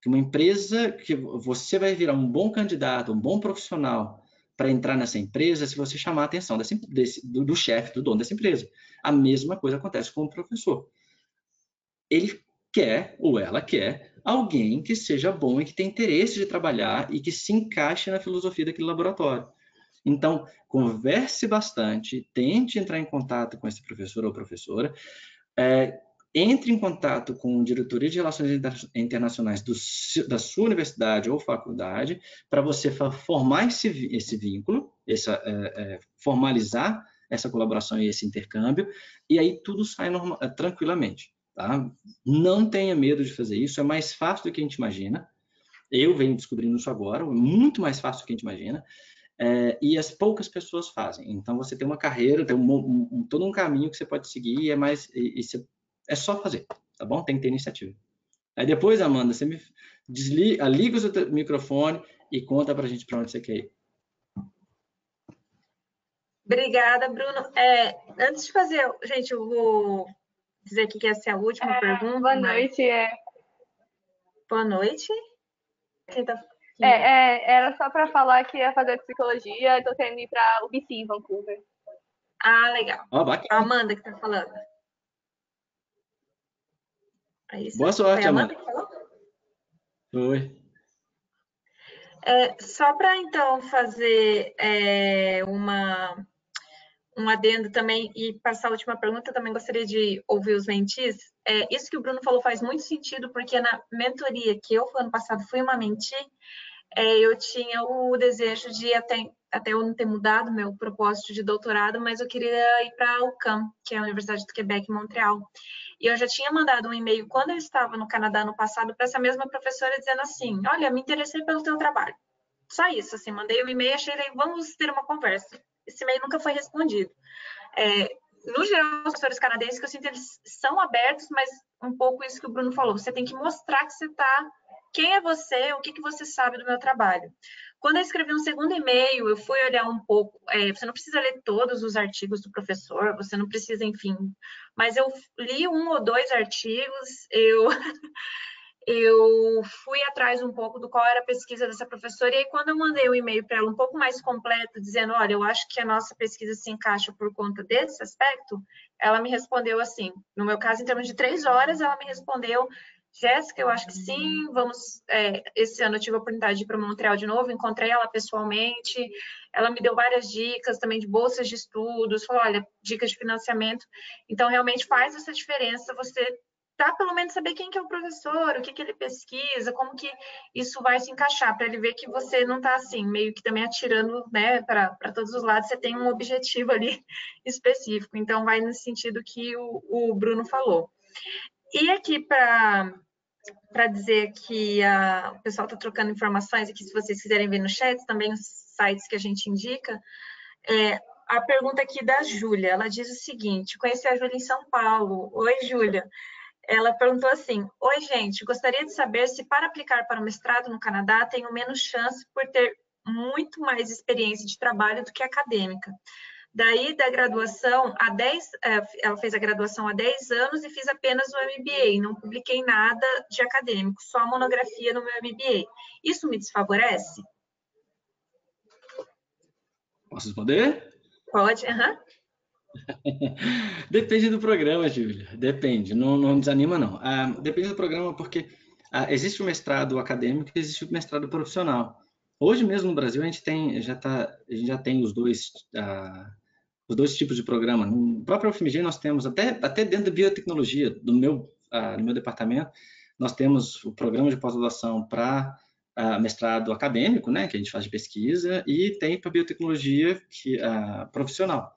que uma empresa, que você vai virar um bom candidato, um bom profissional para entrar nessa empresa se você chamar a atenção do chefe, do dono dessa empresa. A mesma coisa acontece com o professor. Ele quer, ou ela quer, alguém que seja bom e que tenha interesse de trabalhar e que se encaixe na filosofia daquele laboratório. Então, converse bastante, tente entrar em contato com esse professor ou professora, entre em contato com a diretoria de relações internacionais da sua universidade ou faculdade para você formar esse vínculo, formalizar essa colaboração e esse intercâmbio, e aí tudo sai tranquilamente. Tá? Não tenha medo de fazer isso, é mais fácil do que a gente imagina. Eu venho descobrindo isso agora, é muito mais fácil do que a gente imagina, e as poucas pessoas fazem. Então, você tem uma carreira, tem todo um caminho que você pode seguir, é só fazer, tá bom? Tem que ter iniciativa. Aí depois, Amanda, você liga o seu microfone e conta pra gente para onde você quer ir. Obrigada, Bruno. Antes de fazer, gente, eu vou dizer aqui que essa é a última pergunta. Boa noite. Boa noite. Quem tá... era só para falar que ia fazer psicologia, estou querendo ir para o BC, em Vancouver. Ah, legal. Bacana. A Amanda que está falando. Boa sorte, foi a Amanda. Que falou? Foi. Só para, então, fazer um adendo também e passar a última pergunta, também gostaria de ouvir os mentis. Isso que o Bruno falou faz muito sentido, porque na mentoria que eu, ano passado, fui uma menti, eu tinha o desejo de, até eu não ter mudado meu propósito de doutorado, mas eu queria ir para a UQAM, que é a Universidade do Quebec, em Montreal. E eu já tinha mandado um e-mail, quando eu estava no Canadá no passado, para essa mesma professora, dizendo assim, olha, me interessei pelo teu trabalho. Só isso, assim, mandei um e-mail, achei, vamos ter uma conversa. Esse e-mail nunca foi respondido. No geral, os professores canadenses, que eu sinto, eles são abertos, mas um pouco isso que o Bruno falou, você tem que mostrar que você está... Quem é você? O que você sabe do meu trabalho? Quando eu escrevi um segundo e-mail, eu fui olhar um pouco. Você não precisa ler todos os artigos do professor, você não precisa, enfim. Mas eu li 1 ou 2 artigos, eu fui atrás um pouco do qual era a pesquisa dessa professora, e aí quando eu mandei um e-mail para ela um pouco mais completo, dizendo, olha, eu acho que a nossa pesquisa se encaixa por conta desse aspecto, ela me respondeu assim, no meu caso, em termos de 3 horas, ela me respondeu, Jéssica, eu acho que sim, vamos... esse ano eu tive a oportunidade de ir para Montreal de novo, encontrei ela pessoalmente, ela me deu várias dicas também de bolsas de estudos, falou, olha, dicas de financiamento, então realmente faz essa diferença você para pelo menos saber quem que é o professor, o que que ele pesquisa, como que isso vai se encaixar, para ele ver que você não está assim, meio que também atirando, né, para todos os lados, você tem um objetivo ali específico, então vai nesse sentido que o Bruno falou. E aqui para dizer que o pessoal está trocando informações aqui, se vocês quiserem ver no chat, também os sites que a gente indica, a pergunta aqui da Júlia, ela diz o seguinte, conheci a Júlia em São Paulo. Oi, Júlia. Ela perguntou assim, oi, gente, gostaria de saber se para aplicar para o mestrado no Canadá tenho menos chance por ter muito mais experiência de trabalho do que acadêmica. Daí, da graduação, ela fez a graduação há 10 anos e fiz apenas o MBA, não publiquei nada de acadêmico, só a monografia no meu MBA. Isso me desfavorece? Posso responder? Pode, aham. Depende do programa, Júlia. Depende, não desanima, não. Depende do programa, porque existe o mestrado acadêmico e existe o mestrado profissional. Hoje mesmo no Brasil, a gente já tem os dois tipos de programa. No próprio UFMG, nós temos, até dentro da biotecnologia, no meu departamento, nós temos o programa de pós-graduação para mestrado acadêmico, né, que a gente faz de pesquisa, e tem para biotecnologia profissional.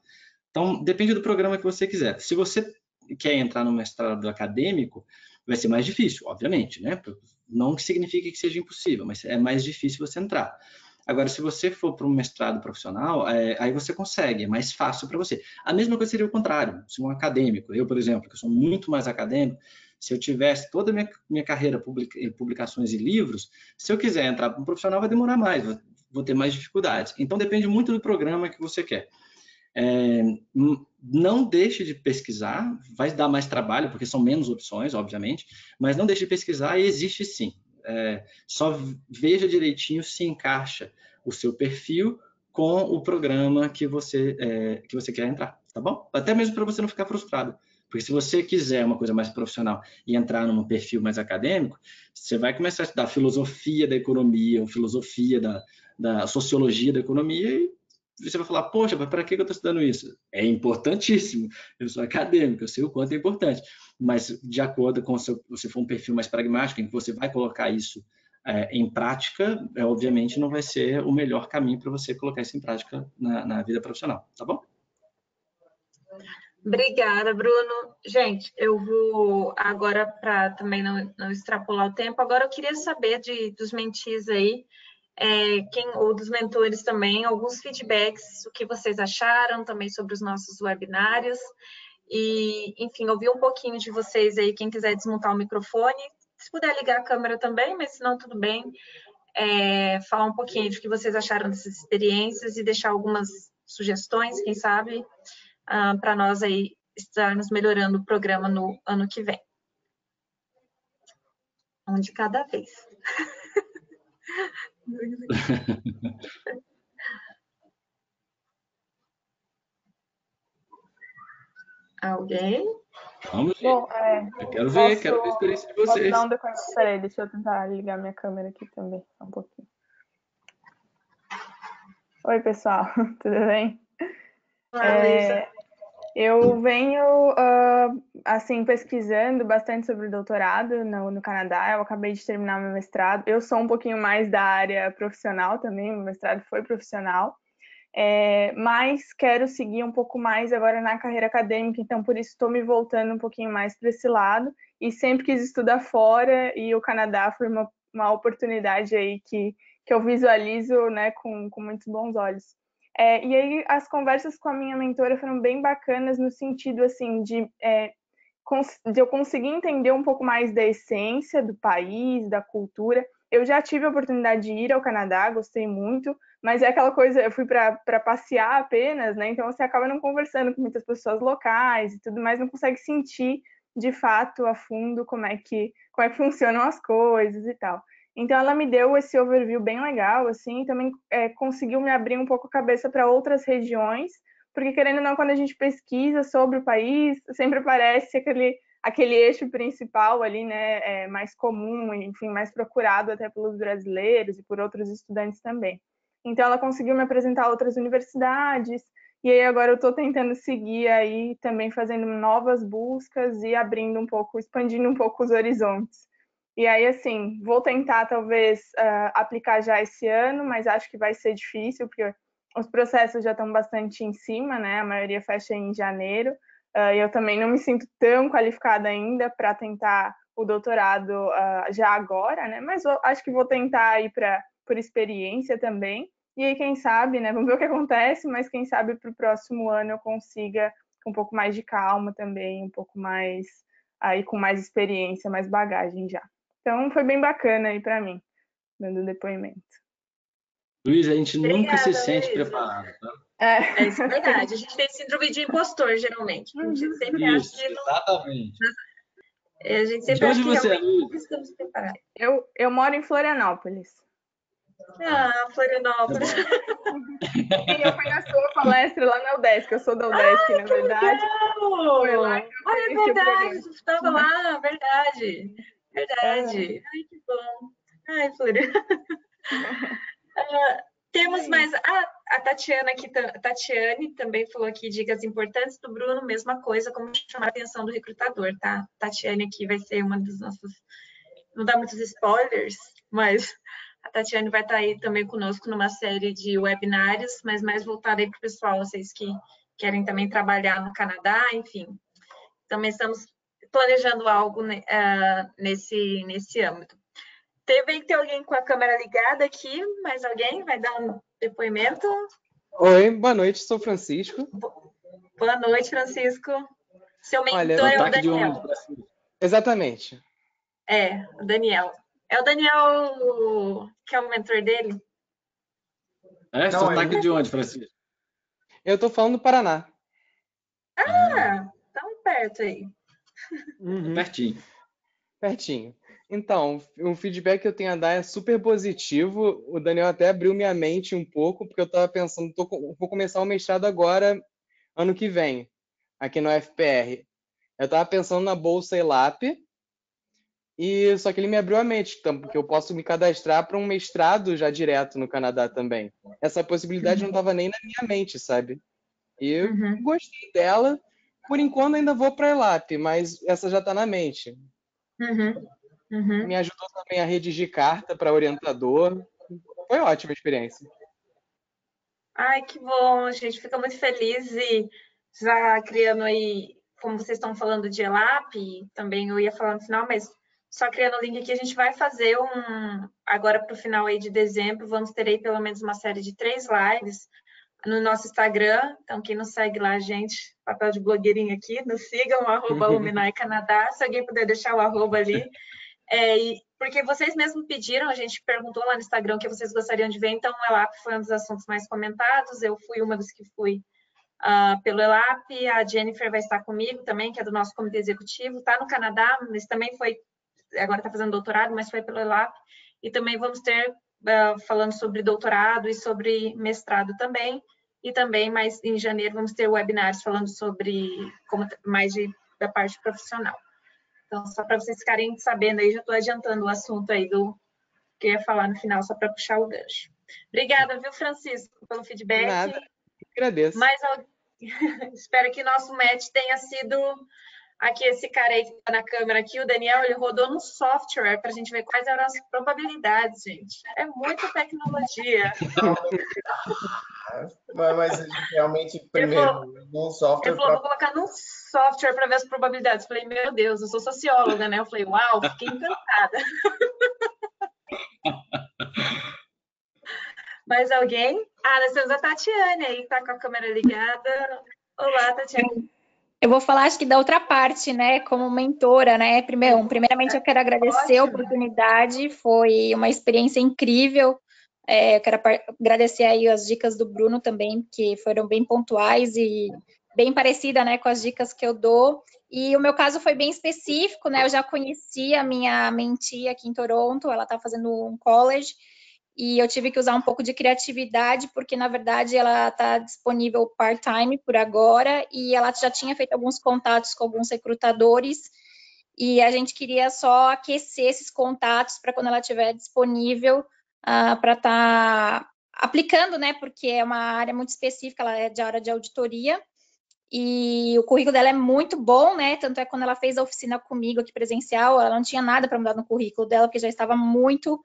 Então, depende do programa que você quiser. Se você quer entrar no mestrado acadêmico, vai ser mais difícil, obviamente, né? Não significa que seja impossível, mas é mais difícil você entrar. Agora, se você for para um mestrado profissional, aí você consegue, é mais fácil para você. A mesma coisa seria o contrário. Se um acadêmico, eu, por exemplo, que sou muito mais acadêmico, se eu tivesse toda a minha carreira em publicações e livros, se eu quiser entrar para um profissional, vai demorar mais, vou ter mais dificuldades. Então, depende muito do programa que você quer. Não deixe de pesquisar, vai dar mais trabalho, porque são menos opções, obviamente, mas não deixe de pesquisar e existe sim. Só veja direitinho se encaixa o seu perfil com o programa que você quer entrar, tá bom? Até mesmo para você não ficar frustrado. Porque se você quiser uma coisa mais profissional e entrar num perfil mais acadêmico, você vai começar a estudar filosofia da economia, ou filosofia da sociologia da economia, e você vai falar, poxa, mas para que eu estou estudando isso? É importantíssimo, eu sou acadêmico, eu sei o quanto é importante, mas de acordo com se você for um perfil mais pragmático, em que você vai colocar isso em prática, obviamente não vai ser o melhor caminho para você colocar isso em prática na vida profissional, tá bom? Obrigada, Bruno. Gente, eu vou agora, para também não extrapolar o tempo, agora eu queria saber dos mentis aí, ou dos mentores também, alguns feedbacks, o que vocês acharam também sobre os nossos webinários. E, enfim, ouvir um pouquinho de vocês aí, quem quiser desmontar o microfone, se puder ligar a câmera também, mas se não, tudo bem. Falar um pouquinho de que vocês acharam dessas experiências e deixar algumas sugestões, quem sabe, para nós aí estarmos melhorando o programa no ano que vem. Um de cada vez. Alguém? Vamos ver. Bom, eu quero ver a experiência de vocês. Posso dar um depoimento? Peraí, deixa eu tentar ligar minha câmera aqui também, só um pouquinho. Oi, pessoal, tudo bem? Eu venho, assim, pesquisando bastante sobre o doutorado no Canadá. Eu acabei de terminar meu mestrado. Eu sou um pouquinho mais da área profissional também, meu mestrado foi profissional. Mas quero seguir um pouco mais agora na carreira acadêmica, então por isso estou me voltando um pouquinho mais para esse lado, e sempre quis estudar fora, e o Canadá foi uma oportunidade aí que eu visualizo, né, com muitos bons olhos. E aí as conversas com a minha mentora foram bem bacanas no sentido assim de eu conseguir entender um pouco mais da essência do país, da cultura. Eu já tive a oportunidade de ir ao Canadá, gostei muito, mas é aquela coisa, eu fui para passear apenas, né? Então você acaba não conversando com muitas pessoas locais e tudo mais, não consegue sentir de fato a fundo como é que funcionam as coisas e tal. Então ela me deu esse overview bem legal, assim, e também conseguiu me abrir um pouco a cabeça para outras regiões, porque querendo ou não, quando a gente pesquisa sobre o país, sempre aparece aquele eixo principal ali, né, mais comum, enfim, mais procurado até pelos brasileiros e por outros estudantes também. Então ela conseguiu me apresentar outras universidades, e aí agora eu estou tentando seguir aí também fazendo novas buscas e abrindo um pouco, expandindo um pouco os horizontes. E aí, assim, vou tentar talvez aplicar já esse ano, mas acho que vai ser difícil, porque os processos já estão bastante em cima, né? A maioria fecha em janeiro. Eu também não me sinto tão qualificada ainda para tentar o doutorado já agora, né? Mas acho que vou tentar ir por experiência também. E aí, quem sabe, né? Vamos ver o que acontece, mas quem sabe para o próximo ano eu consiga com um pouco mais de calma também, um pouco mais aí com mais experiência, mais bagagem já. Então foi bem bacana aí para mim, dando depoimento. Luiz, a gente nunca se sente preparado, tá? Isso é verdade. A gente tem síndrome de impostor, geralmente. A gente sempre acha que não... Exatamente. A gente sempre acha que realmente não estamos preparados. Eu moro em Florianópolis. Florianópolis. Sim, eu fui na sua palestra lá na UDESC. Eu sou da UDESC, na verdade. Foi lá que eu conheci verdade, você estava lá, verdade. Verdade. Ai, que bom. Ai, Florianópolis. Temos mais... a Tatiana aqui, Tatiane também falou aqui dicas importantes do Bruno, mesma coisa, como chamar a atenção do recrutador, tá? Tatiane aqui vai ser uma das nossas... Não dá muitos spoilers, mas a Tatiane vai estar aí também conosco numa série de webinários, mas mais voltada aí para o pessoal, vocês que querem também trabalhar no Canadá, enfim. Também estamos planejando algo nesse âmbito. Teve que ter alguém com a câmera ligada aqui, mais alguém vai dar um depoimento? Oi, boa noite, sou Francisco. Boa noite, Francisco. Seu mentor é o Daniel. Exatamente. O Daniel. É o Daniel que é o mentor dele? Sotaque de onde, Francisco? Eu tô falando do Paraná. Tão perto aí. Pertinho. Pertinho. Então, um feedback que eu tenho a dar é super positivo. O Daniel até abriu minha mente um pouco, porque eu estava pensando, vou começar o mestrado agora, ano que vem, aqui no FPR. Eu estava pensando na bolsa ELAP, e só que ele me abriu a mente, então, porque eu posso me cadastrar para um mestrado já direto no Canadá também. Essa possibilidade não estava nem na minha mente, sabe? E eu gostei dela. Por enquanto ainda vou para a ELAP, mas essa já está na mente. Me ajudou também a redigir carta para orientador. Foi ótima a experiência. Ai, que bom, a gente fica muito feliz e já criando aí, como vocês estão falando de ELAP, também eu ia falar no final, mas só criando o link aqui, a gente vai fazer agora para o final aí de dezembro, vamos ter aí pelo menos uma série de 3 lives no nosso Instagram, então quem não segue lá, gente, papel de blogueirinha aqui, nos sigam, @Luminai Canadá, se alguém puder deixar o arroba ali, porque vocês mesmos pediram, a gente perguntou lá no Instagram o que vocês gostariam de ver, então o ELAP foi um dos assuntos mais comentados, eu fui uma dos que fui pelo ELAP, a Jennifer vai estar comigo também, que é do nosso comitê executivo, está no Canadá, mas também foi, agora está fazendo doutorado, mas foi pelo ELAP, e também vamos ter falando sobre doutorado e sobre mestrado também, e também mais em janeiro vamos ter webinars falando sobre mais da parte profissional. Então, só para vocês ficarem sabendo aí, já estou adiantando o assunto aí do que eu ia falar no final, só para puxar o gancho. Obrigada, viu, Francisco, pelo feedback. Nada, agradeço. Espero que nosso match tenha sido aqui, esse cara aí que está na câmera aqui, o Daniel, ele rodou no software para a gente ver quais eram as probabilidades, gente. É muita tecnologia. Mas a gente realmente, primeiro, no software... Ele falou, vou colocar num software para ver as probabilidades. Eu falei, meu Deus, eu sou socióloga, né? Eu falei, uau, fiquei encantada. Mais alguém? Nós temos a Tatiane aí, que está com a câmera ligada. Olá, Tatiane. Eu vou falar, acho que da outra parte, né, como mentora, né, primeiramente eu quero agradecer a oportunidade, foi uma experiência incrível, eu quero agradecer aí as dicas do Bruno também, que foram bem pontuais e bem parecida, né, com as dicas que eu dou, e o meu caso foi bem específico, né, eu já conheci a minha mentee aqui em Toronto, ela tá fazendo um college, e eu tive que usar um pouco de criatividade, porque, na verdade, ela está disponível part-time por agora, e ela já tinha feito alguns contatos com alguns recrutadores, e a gente queria só aquecer esses contatos para quando ela estiver disponível, para estar aplicando, né, porque é uma área muito específica, ela é de área de auditoria, e o currículo dela é muito bom, né, tanto é que quando ela fez a oficina comigo aqui presencial, ela não tinha nada para mudar no currículo dela, porque já estava muito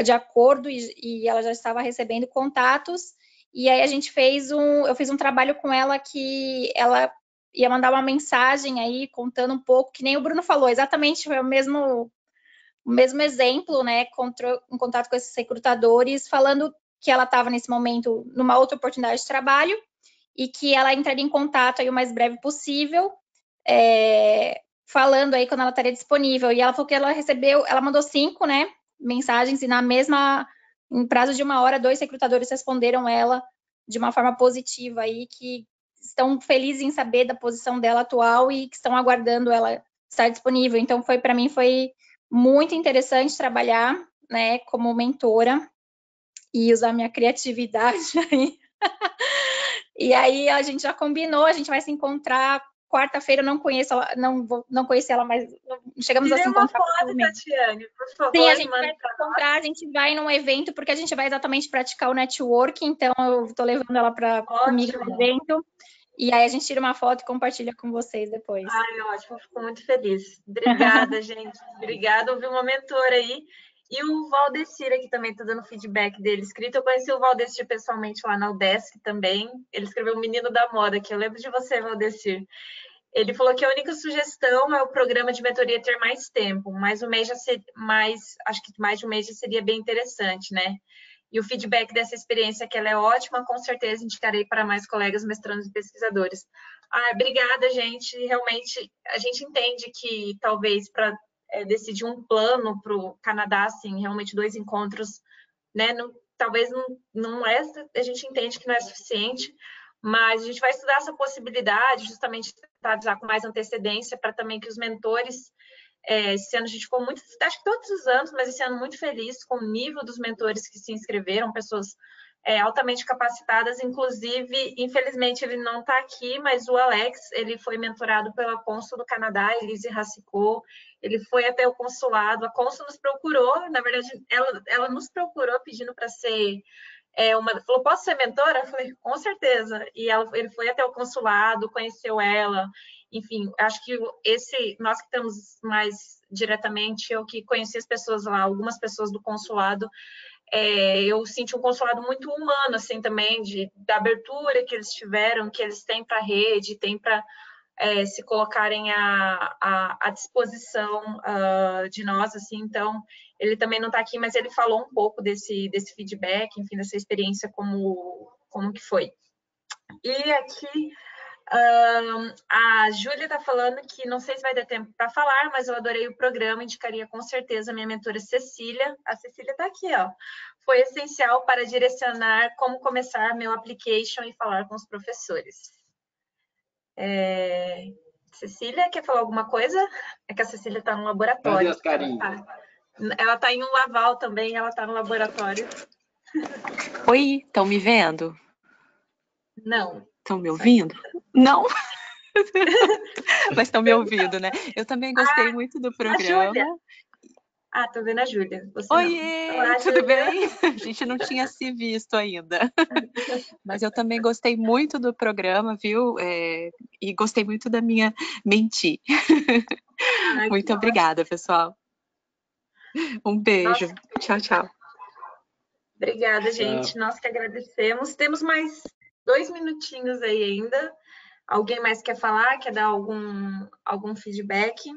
de acordo e ela já estava recebendo contatos, e aí eu fiz um trabalho com ela que ela ia mandar uma mensagem aí contando um pouco, que nem o Bruno falou, exatamente foi o mesmo exemplo, né, em contato com esses recrutadores, falando que ela estava nesse momento numa outra oportunidade de trabalho e que ela entraria em contato aí o mais breve possível, falando aí quando ela estaria disponível, e ela falou que ela mandou 5, né, mensagens, e em prazo de 1 hora, 2 recrutadores responderam ela de uma forma positiva aí, que estão felizes em saber da posição dela atual e que estão aguardando ela estar disponível. Então, para mim foi muito interessante trabalhar, né, como mentora e usar minha criatividade aí. E aí a gente já combinou, a gente vai se encontrar quarta-feira, eu não conheço ela, não conheci ela, mas chegamos a se encontrar. Tatiane, por favor. Sim, a gente vai se encontrar, a gente vai num evento, porque a gente vai exatamente praticar o networking, então eu estou levando ela comigo no evento, e aí a gente tira uma foto e compartilha com vocês depois. Ai, ótimo, fico muito feliz. Obrigada, gente. Obrigada, ouvi uma mentora aí. E o Valdecir aqui também está dando feedback dele escrito. Eu conheci o Valdecir pessoalmente lá na UDESC também. Ele escreveu o Menino da Moda, que eu lembro de você, Valdecir. Ele falou que a única sugestão é o programa de mentoria ter mais tempo, mas o mês acho que mais de um mês já seria bem interessante, né? E o feedback dessa experiência, que ela é ótima, com certeza indicarei para mais colegas mestrandos e pesquisadores. Obrigada, gente. Realmente, a gente entende que talvez para decidir um plano para o Canadá, assim, realmente 2 encontros, né? Talvez não é, a gente entende que não é suficiente, mas a gente vai estudar essa possibilidade, justamente para avisar com mais antecedência, para também que os mentores Esse ano a gente ficou muito, acho que todos os anos, mas esse ano muito feliz com o nível dos mentores que se inscreveram, pessoas altamente capacitadas, inclusive, infelizmente ele não está aqui, mas o Alex, ele foi mentorado pela cônsul do Canadá, Elise Racicot, ele foi até o consulado, a cônsul nos procurou, na verdade, ela nos procurou pedindo para ser falou, posso ser mentora? Eu falei, com certeza. E ele foi até o consulado, conheceu ela, enfim, acho que nós que estamos mais diretamente, eu que conheci as pessoas lá, algumas pessoas do consulado, eu senti um consulado muito humano, assim, também, da abertura que eles tiveram, que eles têm para a rede, têm para se colocarem à disposição de nós, assim, então, ele também não está aqui, mas ele falou um pouco desse feedback, enfim, dessa experiência, como que foi. E aqui, a Júlia está falando que não sei se vai ter tempo para falar, mas eu adorei o programa, indicaria com certeza a minha mentora Cecília. A Cecília está aqui, ó. Foi essencial para direcionar como começar meu application e falar com os professores. Cecília, quer falar alguma coisa? É que a Cecília está no laboratório. Cadê as carinhas? Ela está em um Laval também, ela está no laboratório. Oi, estão me vendo? Não. Estão me ouvindo? Não. Mas estão me ouvindo, né? Eu também gostei muito do programa. Tô vendo a Júlia. Oiê, Olá, tudo Júlia. bem? A gente não tinha se visto ainda. Mas eu também gostei muito do programa, viu? E gostei muito da minha mentee. Muito obrigada, pessoal. Um beijo. Tchau, tchau. Obrigada, gente. Nós que agradecemos. Temos mais 2 minutinhos aí ainda. Alguém mais quer falar? Quer dar algum feedback?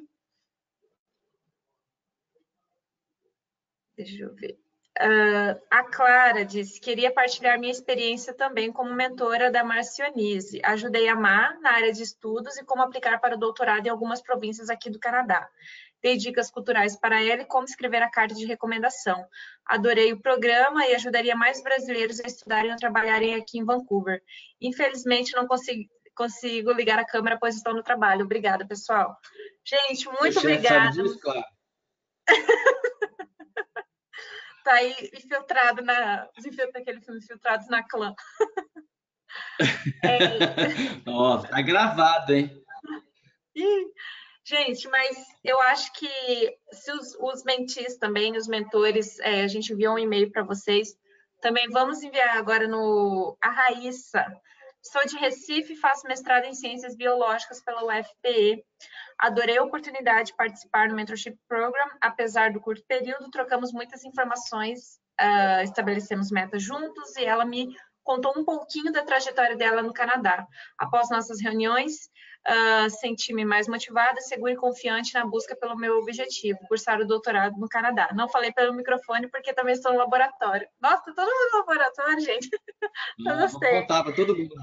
Deixa eu ver. A Clara disse, queria partilhar minha experiência também como mentora da Marcionise. Ajudei a Mar na área de estudos e como aplicar para o doutorado em algumas províncias aqui do Canadá. Dei dicas culturais para ela e como escrever a carta de recomendação. Adorei o programa e ajudaria mais brasileiros a estudarem ou trabalharem aqui em Vancouver. Infelizmente, não consigo ligar a câmera, pois estou no trabalho. Obrigada, pessoal. Gente, muito obrigada. Sabe disso, claro. Tá aí infiltrado aquele filme Infiltrados na Clã. Ó, tá gravado, hein? Gente, mas eu acho que se os mentis também, os mentores, a gente enviou um e-mail para vocês, também vamos enviar agora a Raíssa. Sou de Recife e faço mestrado em Ciências Biológicas pela UFPE. Adorei a oportunidade de participar no Mentorship Program. Apesar do curto período, trocamos muitas informações, estabelecemos metas juntos e ela me contou um pouquinho da trajetória dela no Canadá. Após nossas reuniões, senti-me mais motivada, segura e confiante na busca pelo meu objetivo, cursar o doutorado no Canadá. Não falei pelo microfone porque também estou no laboratório. Nossa, todo mundo no laboratório, gente. Eu gostei. Vou contar para todo mundo.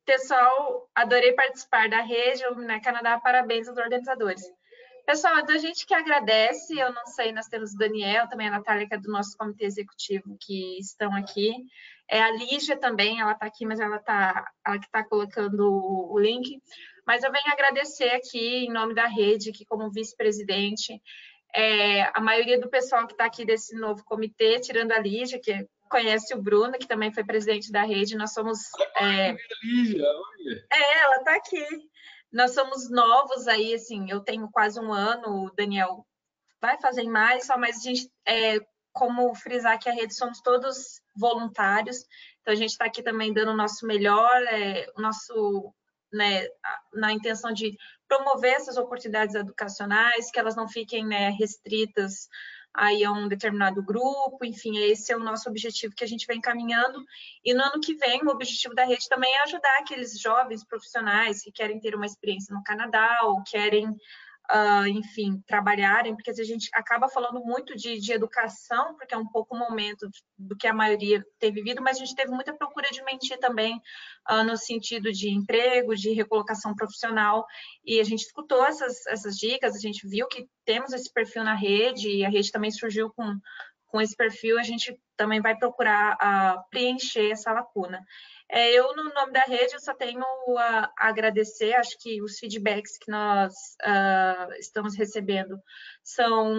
Pessoal, adorei participar da rede na Canadá, parabéns aos organizadores. Pessoal, a gente que agradece, eu não sei, nós temos o Daniel, também a Natália, que é do nosso comitê executivo, que estão aqui. A Lígia também, ela está aqui, mas ela que está colocando o link. Mas eu venho agradecer aqui, em nome da rede, aqui como vice-presidente, a maioria do pessoal que está aqui desse novo comitê, tirando a Lígia, que conhece o Bruno, que também foi presidente da rede, nós somos... ela está aqui. Nós somos novos aí, assim, eu tenho quase 1 ano, o Daniel vai fazer mais, mas a gente, como frisar que a rede somos todos voluntários, então a gente está aqui também dando o nosso melhor, na intenção de promover essas oportunidades educacionais, que elas não fiquem restritas aí a um determinado grupo, enfim, esse é o nosso objetivo que a gente vem caminhando, e no ano que vem o objetivo da rede também é ajudar aqueles jovens profissionais que querem ter uma experiência no Canadá ou querem, enfim, trabalharem, porque a gente acaba falando muito de educação, porque é um pouco o momento do que a maioria tem vivido, mas a gente teve muita procura de mentir também no sentido de emprego, de recolocação profissional, e a gente escutou essas dicas, a gente viu que temos esse perfil na rede, e a rede também surgiu com esse perfil, a gente também vai procurar preencher essa lacuna. Eu, no nome da rede, eu só tenho a agradecer. Acho que os feedbacks que nós estamos recebendo são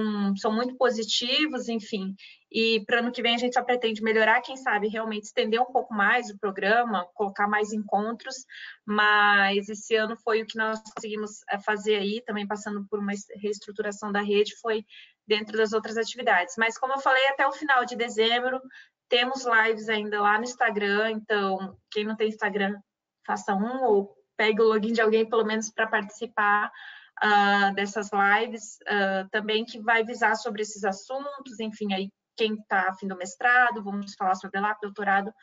muito positivos, enfim. E para ano que vem a gente só pretende melhorar, quem sabe realmente estender um pouco mais o programa, colocar mais encontros, mas esse ano foi o que nós conseguimos fazer aí, também passando por uma reestruturação da rede, foi dentro das outras atividades. Mas como eu falei, até o final de dezembro, temos lives ainda lá no Instagram, então quem não tem Instagram, faça um ou pegue o login de alguém, pelo menos, para participar dessas lives, também que vai visar sobre esses assuntos, enfim, aí quem está afim do mestrado, vamos falar sobre lá, doutorado,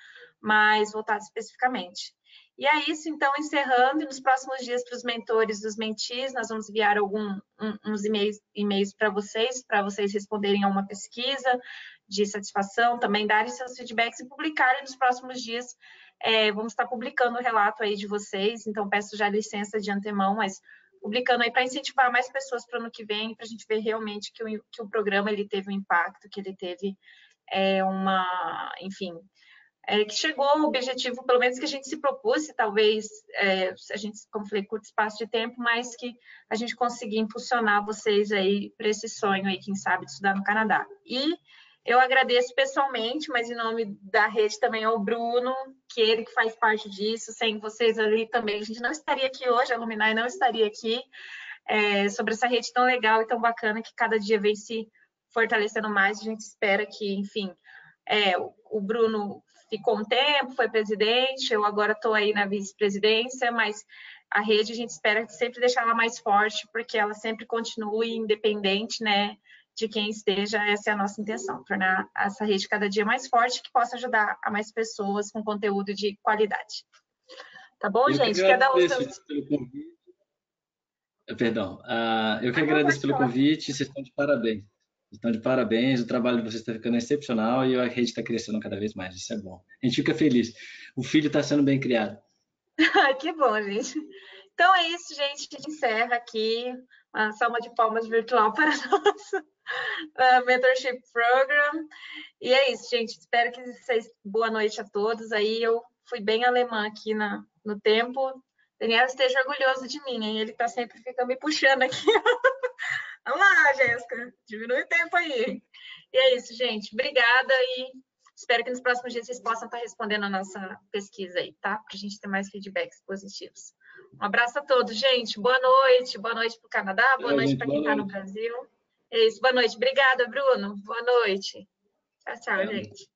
mais voltado especificamente. E é isso, então, encerrando, e nos próximos dias para os mentores dos mentis, nós vamos enviar uns e-mails para vocês responderem a uma pesquisa de satisfação, também darem seus feedbacks e publicarem nos próximos dias. Vamos estar publicando o relato aí de vocês, então peço já licença de antemão, mas publicando aí para incentivar mais pessoas para o ano que vem, para a gente ver realmente que o programa ele teve um impacto, que ele teve enfim, que chegou ao objetivo, pelo menos que a gente se propôs, talvez, a gente, como falei, curto espaço de tempo, mas que a gente consiga impulsionar vocês aí para esse sonho aí, quem sabe, de estudar no Canadá. E eu agradeço pessoalmente, mas em nome da rede também ao Bruno, que ele que faz parte disso, sem vocês ali também, a gente não estaria aqui hoje, a Alumni não estaria aqui, sobre essa rede tão legal e tão bacana que cada dia vem se fortalecendo mais, a gente espera que, enfim, o Bruno ficou um tempo, foi presidente, eu agora estou aí na vice-presidência, mas a rede a gente espera sempre deixar ela mais forte, porque ela sempre continue independente, né, de quem esteja, essa é a nossa intenção, tornar essa rede cada dia mais forte, que possa ajudar a mais pessoas com conteúdo de qualidade. Tá bom, gente? Cada um seus... pelo convite. Perdão, eu que agradeço pelo convite, vocês estão de parabéns. Estão de parabéns, o trabalho de vocês está ficando excepcional e a rede está crescendo cada vez mais, isso é bom. A gente fica feliz. O filho está sendo bem criado. Que bom, gente. Então é isso, gente. A gente encerra aqui uma salva de palmas virtual para o nosso Mentorship Program. E é isso, gente. Espero que vocês... Boa noite a todos. Aí eu fui bem alemã aqui no tempo. Daniel esteja orgulhoso de mim, hein? Ele está sempre ficando me puxando aqui. Vamos lá, Jéssica, diminui o tempo aí. E é isso, gente. Obrigada e espero que nos próximos dias vocês possam estar respondendo a nossa pesquisa aí, tá? Para a gente ter mais feedbacks positivos. Um abraço a todos, gente. Boa noite para o Canadá, boa noite para quem está no Brasil. É isso, boa noite. Obrigada, Bruno. Boa noite. Tchau, tchau, gente.